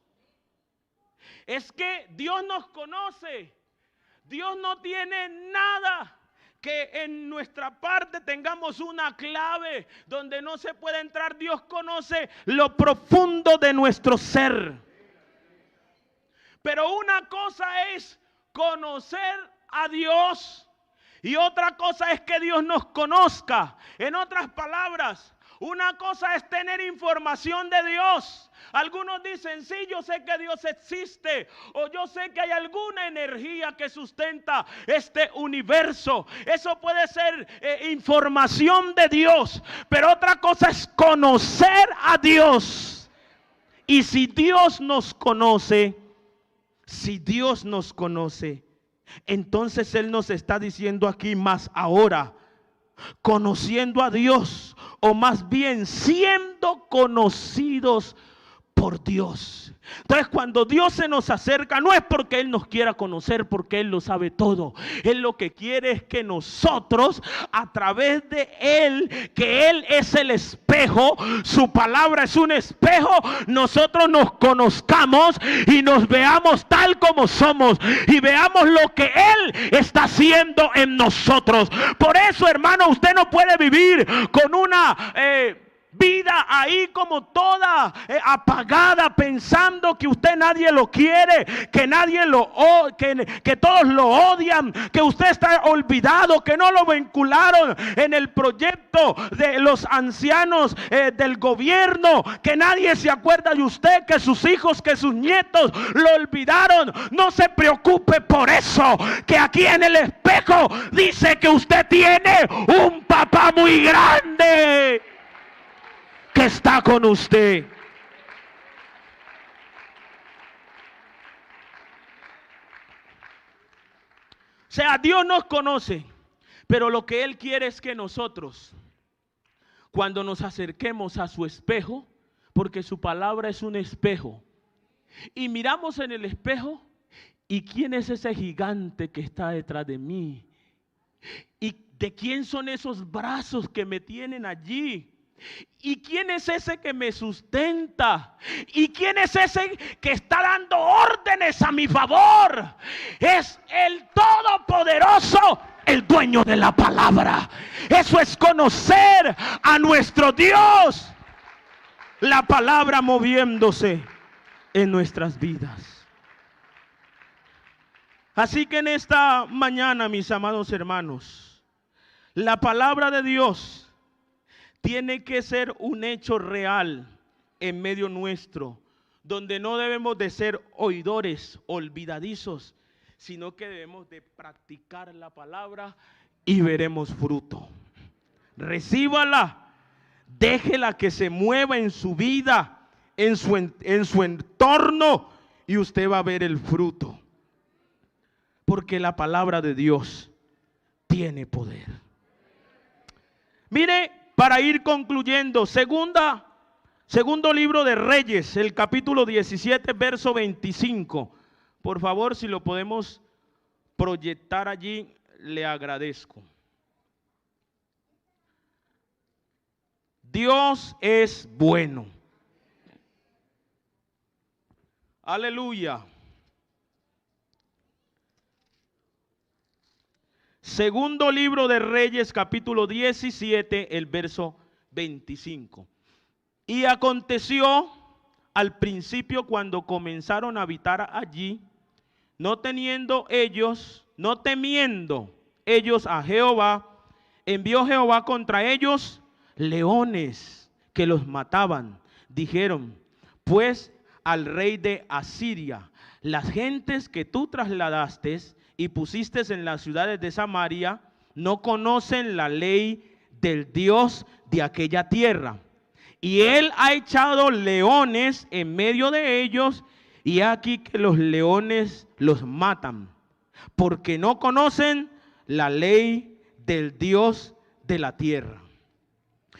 S1: Es que Dios nos conoce. Dios no tiene nada que en nuestra parte tengamos una clave donde no se puede entrar. Dios conoce lo profundo de nuestro ser. Pero una cosa es conocer a Dios Y otra cosa es que Dios nos conozca. En otras palabras, una cosa es tener información de Dios. Algunos dicen, sí, yo sé que Dios existe, o yo sé que hay alguna energía que sustenta este universo. Eso puede ser información de Dios, pero otra cosa es conocer a Dios. Y si Dios nos conoce, entonces Él nos está diciendo aquí, más ahora, conociendo a Dios, o más bien siendo conocidos por Dios. Entonces, cuando Dios se nos acerca, no es porque Él nos quiera conocer, porque Él lo sabe todo. Él lo que quiere es que nosotros, a través de Él, que Él es el espejo, su palabra es un espejo, nosotros nos conozcamos y nos veamos tal como somos y veamos lo que Él está haciendo en nosotros. Por eso, hermano, usted no puede vivir con una vida ahí como toda apagada, pensando que usted nadie lo quiere, que nadie que todos lo odian, que usted está olvidado, que no lo vincularon en el proyecto de los ancianos del gobierno, que nadie se acuerda de usted, que sus hijos, que sus nietos lo olvidaron. No se preocupe por eso, que aquí en el espejo dice que usted tiene un papá muy grande que está con usted. O sea, Dios nos conoce, pero lo que Él quiere es que nosotros, cuando nos acerquemos a su espejo, porque su palabra es un espejo, y miramos en el espejo, ¿y quién es ese gigante que está detrás de mí? ¿Y de quién son esos brazos que me tienen allí? ¿Y quién es ese que me sustenta? ¿Y quién es ese que está dando órdenes a mi favor? Es el Todopoderoso, el dueño de la palabra. Eso es conocer a nuestro Dios. La palabra moviéndose en nuestras vidas. Así que en esta mañana, mis amados hermanos, la palabra de Dios tiene que ser un hecho real en medio nuestro, donde no debemos de ser oidores olvidadizos, sino que debemos de practicar la palabra y veremos fruto. Recíbala, déjela que se mueva en su vida, en su entorno, y usted va a ver el fruto. Porque la palabra de Dios tiene poder. Mire, para ir concluyendo, segundo libro de Reyes, el capítulo 17, verso 25. Por favor, si lo podemos proyectar allí, le agradezco. Dios es bueno. Aleluya. Segundo libro de Reyes, capítulo 17, el verso 25. Y aconteció al principio, cuando comenzaron a habitar allí, no temiendo ellos a Jehová, envió Jehová contra ellos leones que los mataban. Dijeron pues al rey de Asiria: las gentes que tú trasladaste y pusiste en las ciudades de Samaria no conocen la ley del Dios de aquella tierra. Y él ha echado leones en medio de ellos, y aquí que los leones los matan, porque no conocen la ley del Dios de la tierra.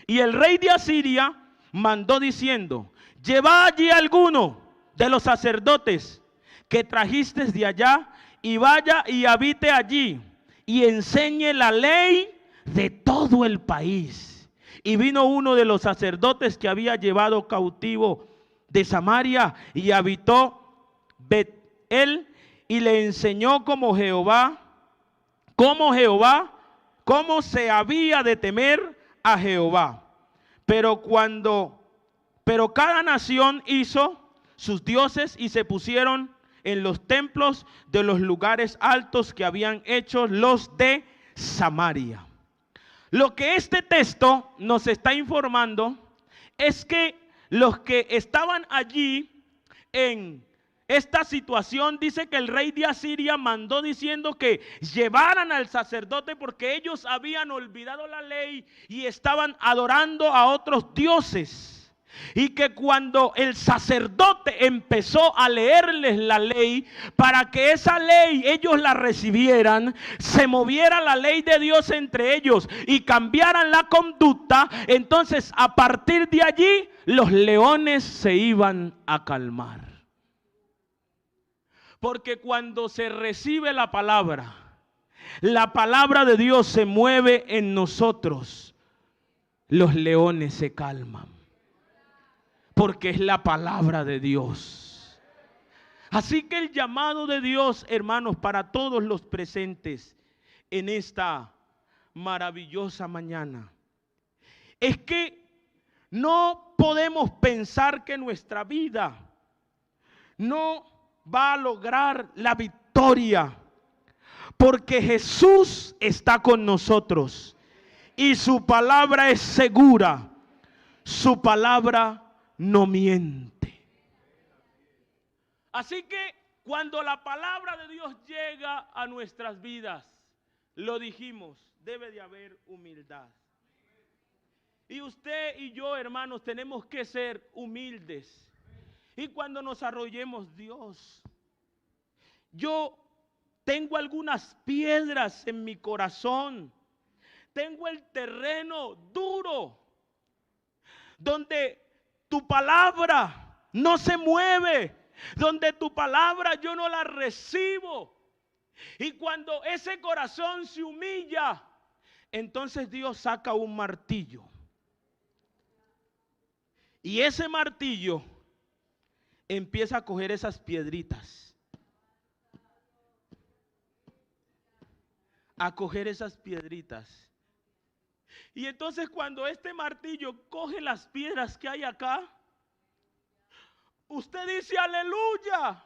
S1: Y el rey de Asiria mandó diciendo: llevad allí alguno de los sacerdotes que trajiste de allá, y vaya y habite allí, y enseñe la ley de todo el país. Y vino uno de los sacerdotes que había llevado cautivo de Samaria, y habitó Bet-el, y le enseñó cómo se había de temer a Jehová. Pero cada nación hizo sus dioses, y se pusieron en los templos de los lugares altos que habían hecho los de Samaria. Lo que este texto nos está informando es que los que estaban allí en esta situación, dice que el rey de Asiria mandó diciendo que llevaran al sacerdote porque ellos habían olvidado la ley y estaban adorando a otros dioses. Y que cuando el sacerdote empezó a leerles la ley, para que esa ley ellos la recibieran, se moviera la ley de Dios entre ellos y cambiaran la conducta, entonces a partir de allí los leones se iban a calmar. Porque cuando se recibe la palabra de Dios se mueve en nosotros, los leones se calman. Porque es la palabra de Dios. Así que el llamado de Dios, hermanos, para todos los presentes en esta maravillosa mañana, es que no podemos pensar que nuestra vida no va a lograr la victoria, porque Jesús está con nosotros y su palabra es segura, su palabra no miente. Así que cuando la palabra de Dios llega a nuestras vidas, lo dijimos, debe de haber humildad. Y usted y yo, hermanos, tenemos que ser humildes. Y cuando nos arrollemos, Dios, yo tengo algunas piedras en mi corazón, tengo el terreno duro, donde tu palabra no se mueve, donde tu palabra yo no la recibo. Y cuando ese corazón se humilla, entonces Dios saca un martillo. Y ese martillo empieza a coger esas piedritas. A coger esas piedritas. Y entonces cuando este martillo coge las piedras que hay acá, usted dice aleluya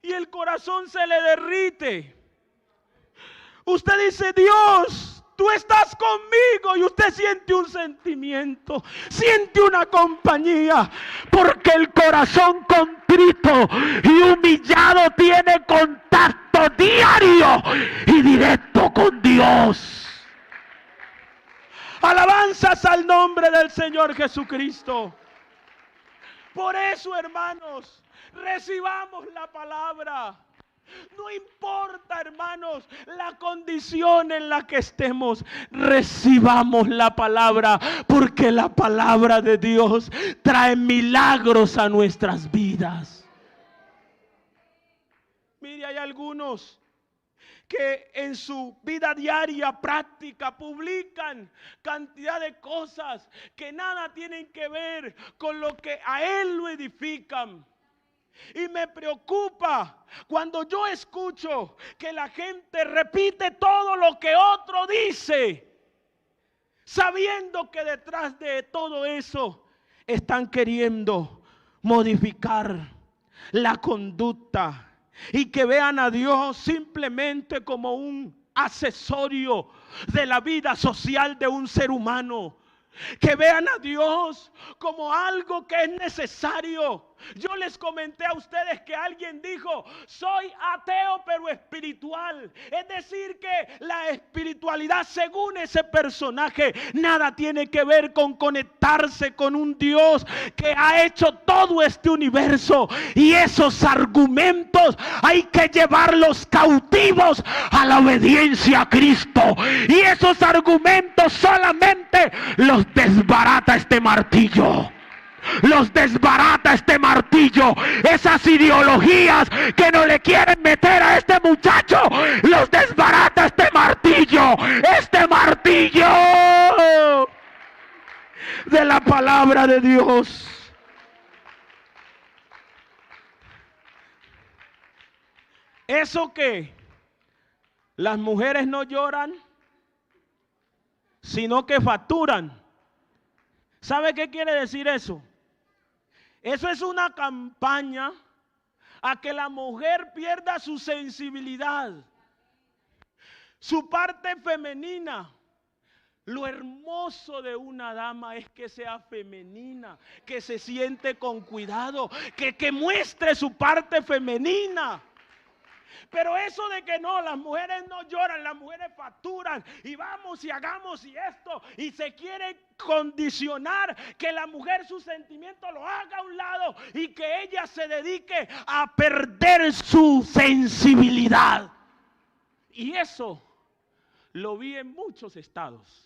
S1: y el corazón se le derrite. Usted dice Dios, tú estás conmigo, y usted siente un sentimiento, siente una compañía, porque el corazón contrito y humillado tiene contacto diario y directo con Dios. Alabanzas al nombre del Señor Jesucristo. Por eso, hermanos, recibamos la palabra. No importa, hermanos, la condición en la que estemos, recibamos la palabra, porque la palabra de Dios trae milagros a nuestras vidas. Mire, hay algunos que en su vida diaria, práctica, publican cantidad de cosas que nada tienen que ver con lo que a él lo edifican. Y me preocupa cuando yo escucho que la gente repite todo lo que otro dice, sabiendo que detrás de todo eso están queriendo modificar la conducta. Y que vean a Dios simplemente como un accesorio de la vida social de un ser humano. Que vean a Dios como algo que es necesario. Yo les comenté a ustedes que alguien dijo, soy ateo pero espiritual. Es decir que la espiritualidad, según ese personaje, nada tiene que ver con conectarse con un Dios que ha hecho todo este universo. Y esos argumentos hay que llevarlos cautivos a la obediencia a Cristo. Y esos argumentos solamente los desbarata este martillo. Los desbarata este martillo. Esas ideologías que no le quieren meter a este muchacho, los desbarata este martillo. Este martillo de la palabra de Dios. Eso que las mujeres no lloran, sino que facturan. ¿Sabe qué quiere decir eso? Eso es una campaña a que la mujer pierda su sensibilidad. su parte femenina. Lo hermoso de una dama es que sea femenina, que se siente con cuidado, que muestre su parte femenina. Pero eso de que no, las mujeres no lloran, las mujeres facturan y vamos y hagamos y esto, y se quiere condicionar que la mujer sus sentimientos lo haga a un lado y que ella se dedique a perder su sensibilidad. Y eso lo vi en muchos estados.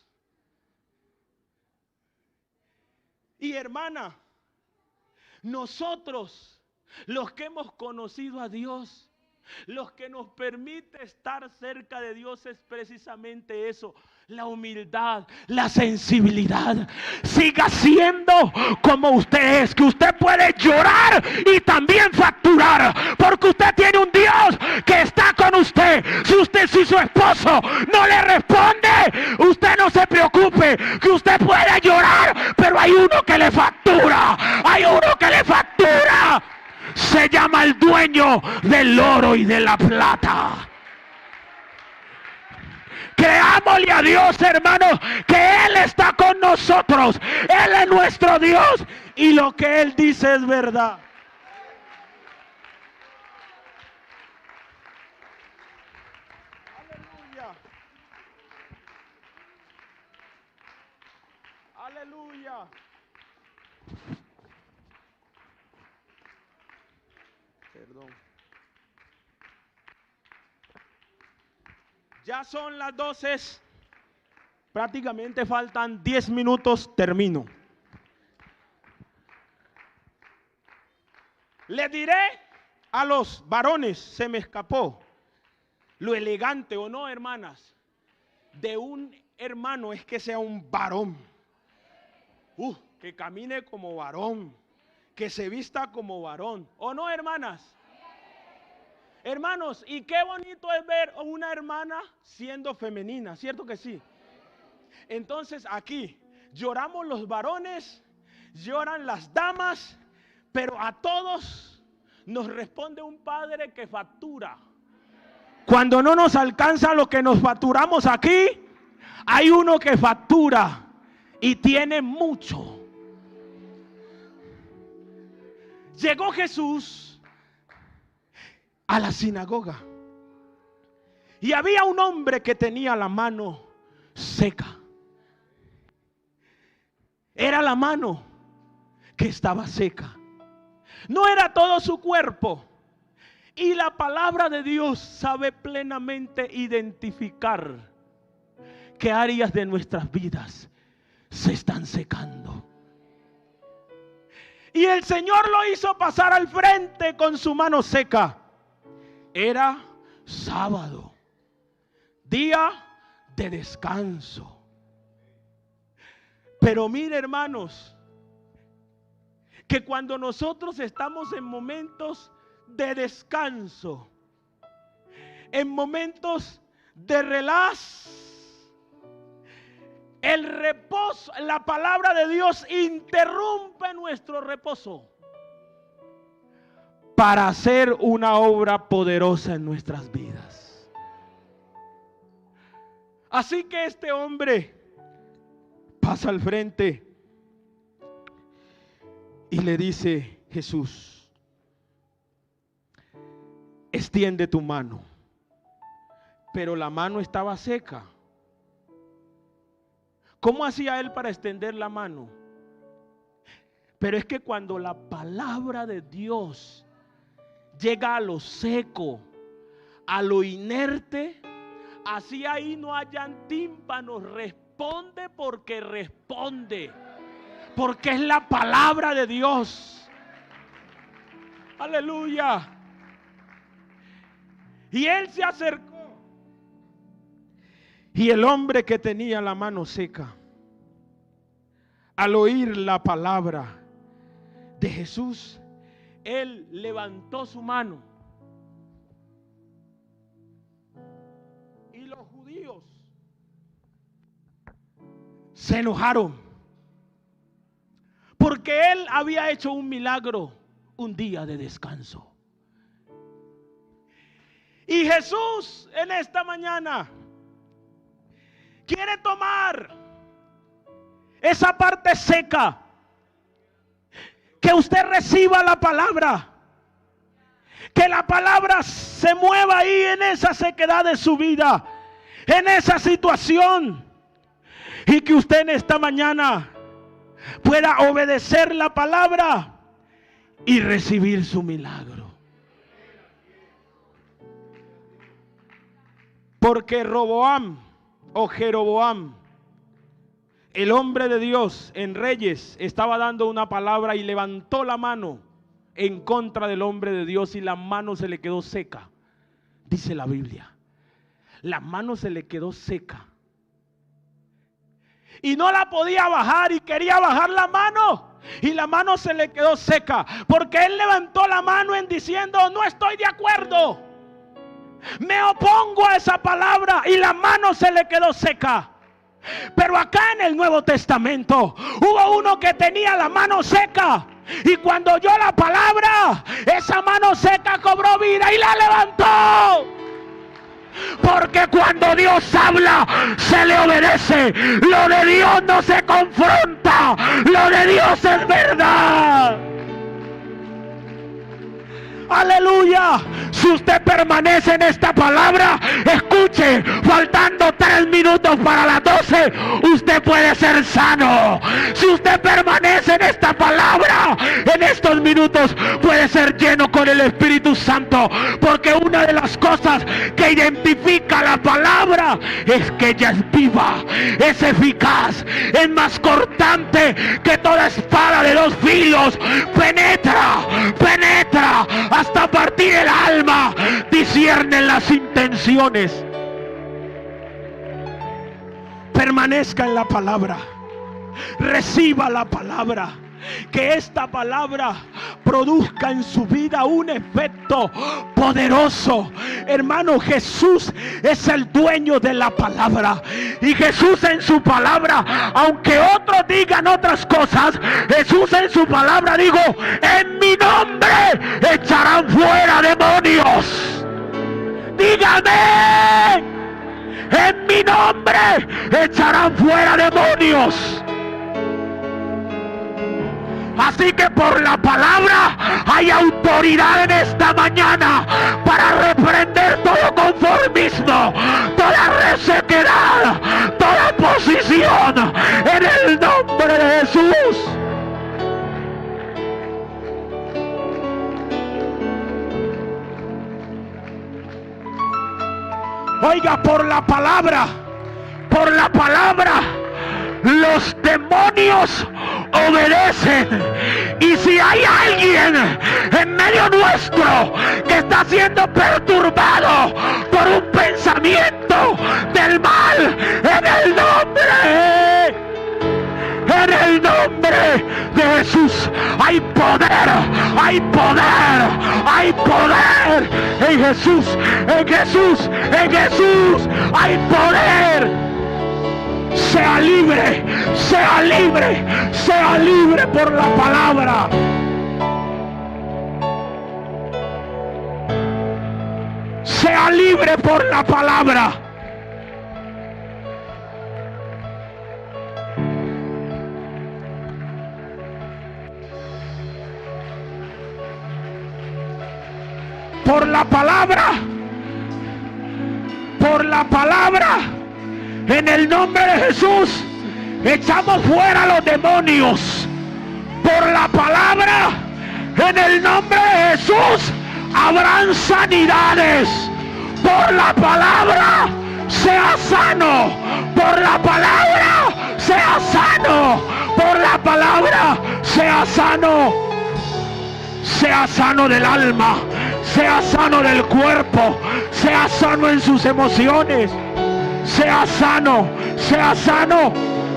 S1: Y hermana, nosotros, los que hemos conocido a Dios, los que nos permite estar cerca de Dios es precisamente eso, la humildad, la sensibilidad. Siga siendo como usted es, que usted puede llorar y también facturar, porque usted tiene un Dios que está con usted. Si su esposo no le responde, usted no se preocupe, que usted puede llorar, pero hay uno que le factura, hay uno que le factura. Se llama el dueño del oro y de la plata. Creámosle a Dios, hermanos, que Él está con nosotros. Él es nuestro Dios y lo que Él dice es verdad. Aleluya. Aleluya. Perdón. Ya son las 12. Prácticamente faltan 10 minutos, termino. Le diré a los varones, se me escapó, lo elegante o no, hermanas, de un hermano es que sea un varón. Que camine como varón, que se vista como varón, ¿o no, hermanas? Hermanos, y qué bonito es ver a una hermana siendo femenina, ¿cierto que sí? Entonces aquí lloramos los varones, lloran las damas, pero a todos nos responde un padre que factura. Cuando no nos alcanza lo que nos facturamos aquí, hay uno que factura y tiene mucho. Llegó Jesús a la sinagoga y había un hombre que tenía la mano seca. Era la mano que estaba seca, no era todo su cuerpo. Y la palabra de Dios sabe plenamente identificar qué áreas de nuestras vidas se están secando. Y el Señor lo hizo pasar al frente con su mano seca. Era sábado, día de descanso. Pero mire, hermanos, que cuando nosotros estamos en momentos de descanso, en momentos de relax, el reposo, la palabra de Dios interrumpe nuestro reposo para hacer una obra poderosa en nuestras vidas. Así que este hombre pasa al frente y le dice: Jesús, extiende tu mano. Pero la mano estaba seca. ¿Cómo hacía él para extender la mano? Pero es que cuando la palabra de Dios llega a lo seco, a lo inerte, así ahí no hayan tímpanos, responde porque responde, porque es la palabra de Dios. Aleluya. Y él se acercó, y el hombre que tenía la mano seca, al oír la palabra de Jesús, él levantó su mano. Y los judíos se enojaron, porque él había hecho un milagro un día de descanso. Y Jesús en esta mañana quiere tomar esa parte seca, que usted reciba la palabra, que la palabra se mueva ahí en esa sequedad de su vida, en esa situación, y que usted en esta mañana pueda obedecer la palabra y recibir su milagro. Porque Roboam o Jeroboam, el hombre de Dios en Reyes, estaba dando una palabra y levantó la mano en contra del hombre de Dios, y la mano se le quedó seca. Dice la Biblia, la mano se le quedó seca y no la podía bajar, y quería bajar la mano y la mano se le quedó seca, porque él levantó la mano en diciendo: no estoy de acuerdo, me opongo a esa palabra, y la mano se le quedó seca. Pero acá en el Nuevo Testamento hubo uno que tenía la mano seca, y cuando oyó la palabra, esa mano seca cobró vida y la levantó. Porque cuando Dios habla, se le obedece. Lo de Dios no se confronta, lo de Dios es verdad. Aleluya. Si usted permanece en esta palabra, escuche, faltando 3 minutos para las 12, usted puede ser sano. Si usted permanece en esta palabra, en estos minutos puede ser lleno con el Espíritu Santo. Porque una de las cosas que identifica la palabra es que ella es viva, es eficaz, es más cortante que toda espada de 2 filos. Penetra hasta partir el alma, discierne las intenciones. Permanezca en la palabra, reciba la palabra, que esta palabra produzca en su vida un efecto poderoso. Hermano, Jesús es el dueño de la palabra, y Jesús en su palabra, aunque otros digan otras cosas, Jesús en su palabra dijo: en mi nombre echarán fuera demonios. Dígame, en mi nombre echarán fuera demonios. Así que por la palabra hay autoridad en esta mañana para reprender todo conformismo, toda resequedad, toda posición, en el nombre de Jesús. Oiga, por la palabra, los demonios obedecen. Y si hay alguien en medio nuestro que está siendo perturbado por un pensamiento del mal, en el nombre de Jesús hay poder, hay poder en Jesús hay poder. Sea libre por la palabra. Sea libre por la palabra. Por la palabra, en el nombre de Jesús, echamos fuera los demonios. Por la palabra, en el nombre de Jesús, habrán sanidades. Por la palabra, sea sano. Por la palabra, sea sano. Por la palabra, sea sano. Sea sano del alma, sea sano del cuerpo, sea sano en sus emociones. Sea sano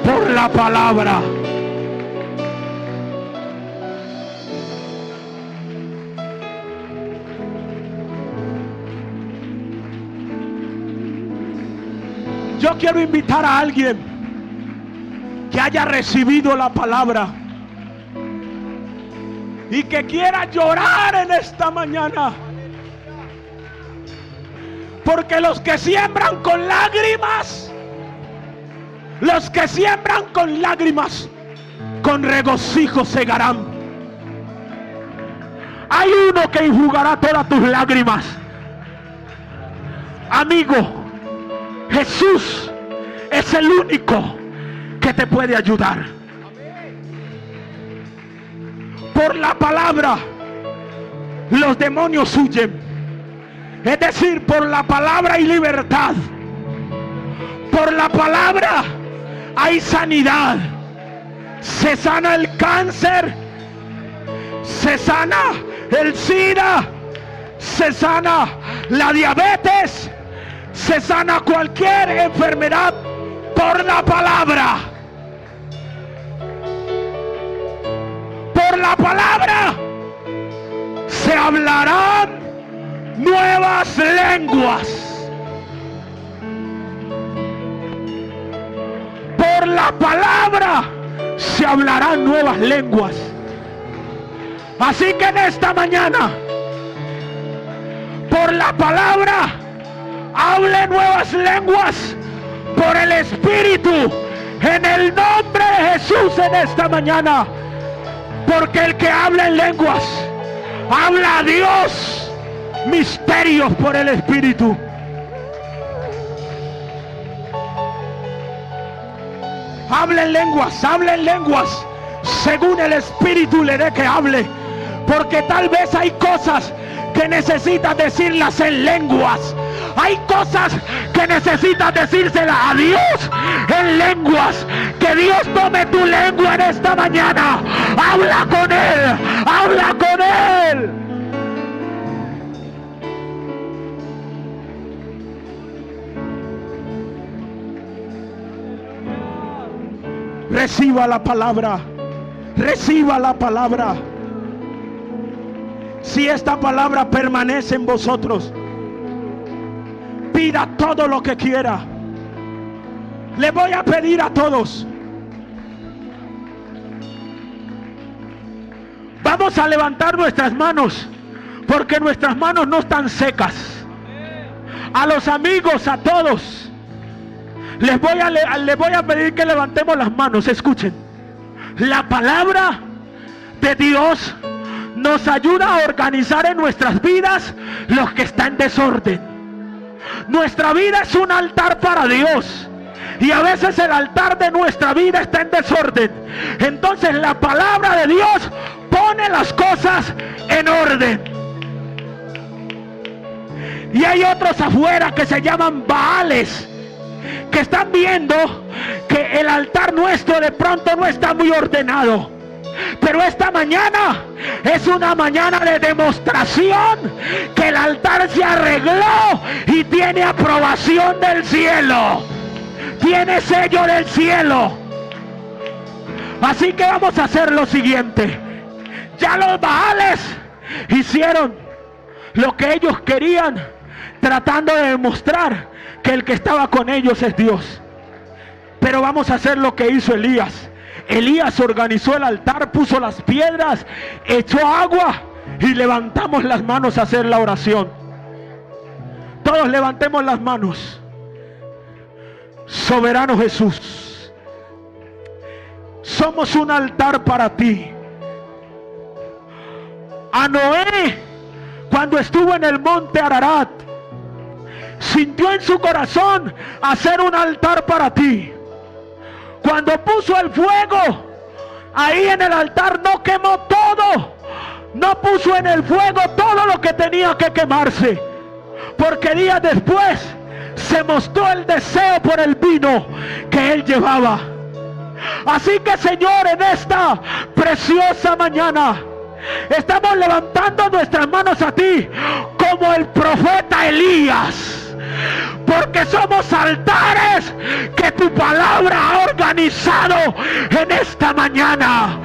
S1: por la palabra. Yo quiero invitar a alguien que haya recibido la palabra y que quiera llorar en esta mañana. Porque los que siembran con lágrimas Los que siembran con lágrimas, con regocijo segarán. Hay uno que enjugará todas tus lágrimas. Amigo, Jesús es el único que te puede ayudar. Por la palabra los demonios huyen. Es decir, por la palabra hay libertad. Por la palabra hay sanidad. Se sana el cáncer, se sana el SIDA, se sana la diabetes, se sana cualquier enfermedad por la palabra. Por la palabra se hablarán nuevas lenguas. Por la palabra se hablarán nuevas lenguas. Así que en esta mañana, por la palabra, hable nuevas lenguas por el Espíritu, en el nombre de Jesús en esta mañana. Porque el que habla en lenguas, habla a Dios misterios por el Espíritu. Habla en lenguas, según el Espíritu le dé que hable. Porque tal vez hay cosas que necesitas decirlas en lenguas. Hay cosas que necesitas decírselas a Dios en lenguas. Que Dios tome tu lengua en esta mañana. Habla con Él, habla con Él. Reciba la palabra, reciba la palabra. Si esta palabra permanece en vosotros, pida todo lo que quiera. Le voy a pedir a todos, vamos a levantar nuestras manos, porque nuestras manos no están secas. A los amigos, a todos, les voy a pedir que levantemos las manos. Escuchen, la palabra de Dios nos ayuda a organizar en nuestras vidas los que están en desorden. Nuestra vida es un altar para Dios, y a veces el altar de nuestra vida está en desorden. Entonces la palabra de Dios pone las cosas en orden. Y hay otros afuera que se llaman Baales, que están viendo que el altar nuestro de pronto no está muy ordenado. Pero esta mañana es una mañana de demostración que el altar se arregló y tiene aprobación del cielo, tiene sello del cielo. Así que vamos a hacer lo siguiente. Ya los Baales hicieron lo que ellos querían, tratando de demostrar que el que estaba con ellos es Dios. Pero vamos a hacer lo que hizo Elías. Elías organizó el altar, puso las piedras, echó agua y levantamos las manos a hacer la oración. Todos levantemos las manos. Soberano Jesús, somos un altar para ti. A Noé, cuando estuvo en el monte Ararat, sintió en su corazón hacer un altar para ti. Cuando puso el fuego, ahí en el altar no quemó todo. No puso en el fuego todo lo que tenía que quemarse. Porque días después se mostró el deseo por el vino que él llevaba. Así que, Señor, en esta preciosa mañana estamos levantando nuestras manos a ti como el profeta Elías. Porque somos altares que tu palabra ha organizado en esta mañana.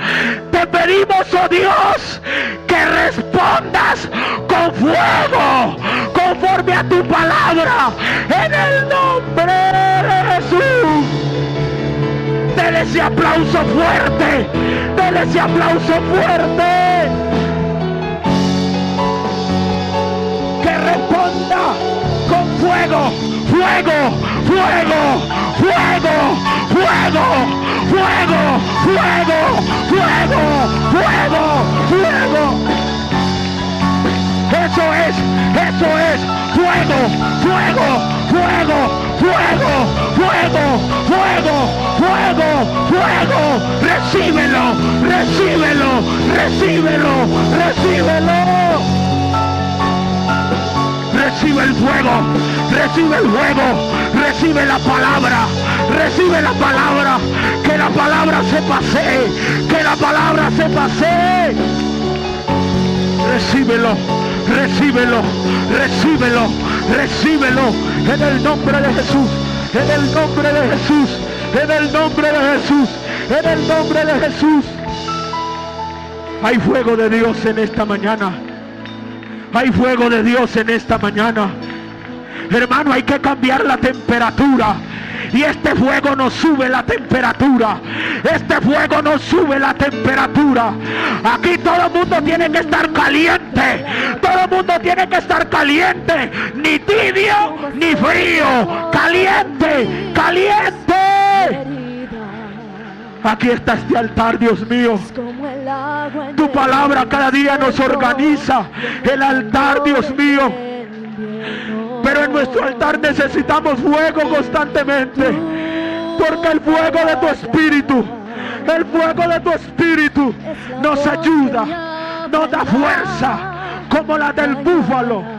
S1: Te pedimos, oh Dios, que respondas con fuego, conforme a tu palabra, en el nombre de Jesús. Dele ese aplauso fuerte, dele ese aplauso fuerte. Que responda con fuego, fuego, fuego, fuego, fuego.
S2: fuego, fuego, fuego. Eso es, fuego, fuego, fuego, fuego, fuego, fuego, fuego, fuego. Recíbelo, recíbelo, recíbelo, recíbelo. Recibe el fuego, recibe el fuego, recibe la palabra, que la palabra se pase, que la palabra se pase. Recíbelo, recíbelo, recíbelo, recíbelo, en el nombre de Jesús, en el nombre de Jesús, en el nombre de Jesús, en el nombre de Jesús. Hay fuego de Dios en esta mañana. Hay fuego de Dios en esta mañana. Hermano, hay que cambiar la temperatura. Y este fuego nos sube la temperatura. Este fuego nos sube la temperatura. Aquí todo el mundo tiene que estar caliente. Todo el mundo tiene que estar caliente. Ni tibio ni frío. Caliente, caliente. Aquí está este altar, Dios mío. Tu palabra cada día nos organiza el altar, Dios mío. Pero en nuestro altar necesitamos fuego constantemente. Porque el fuego de tu espíritu, el fuego de tu espíritu nos ayuda, nos da fuerza como la del búfalo.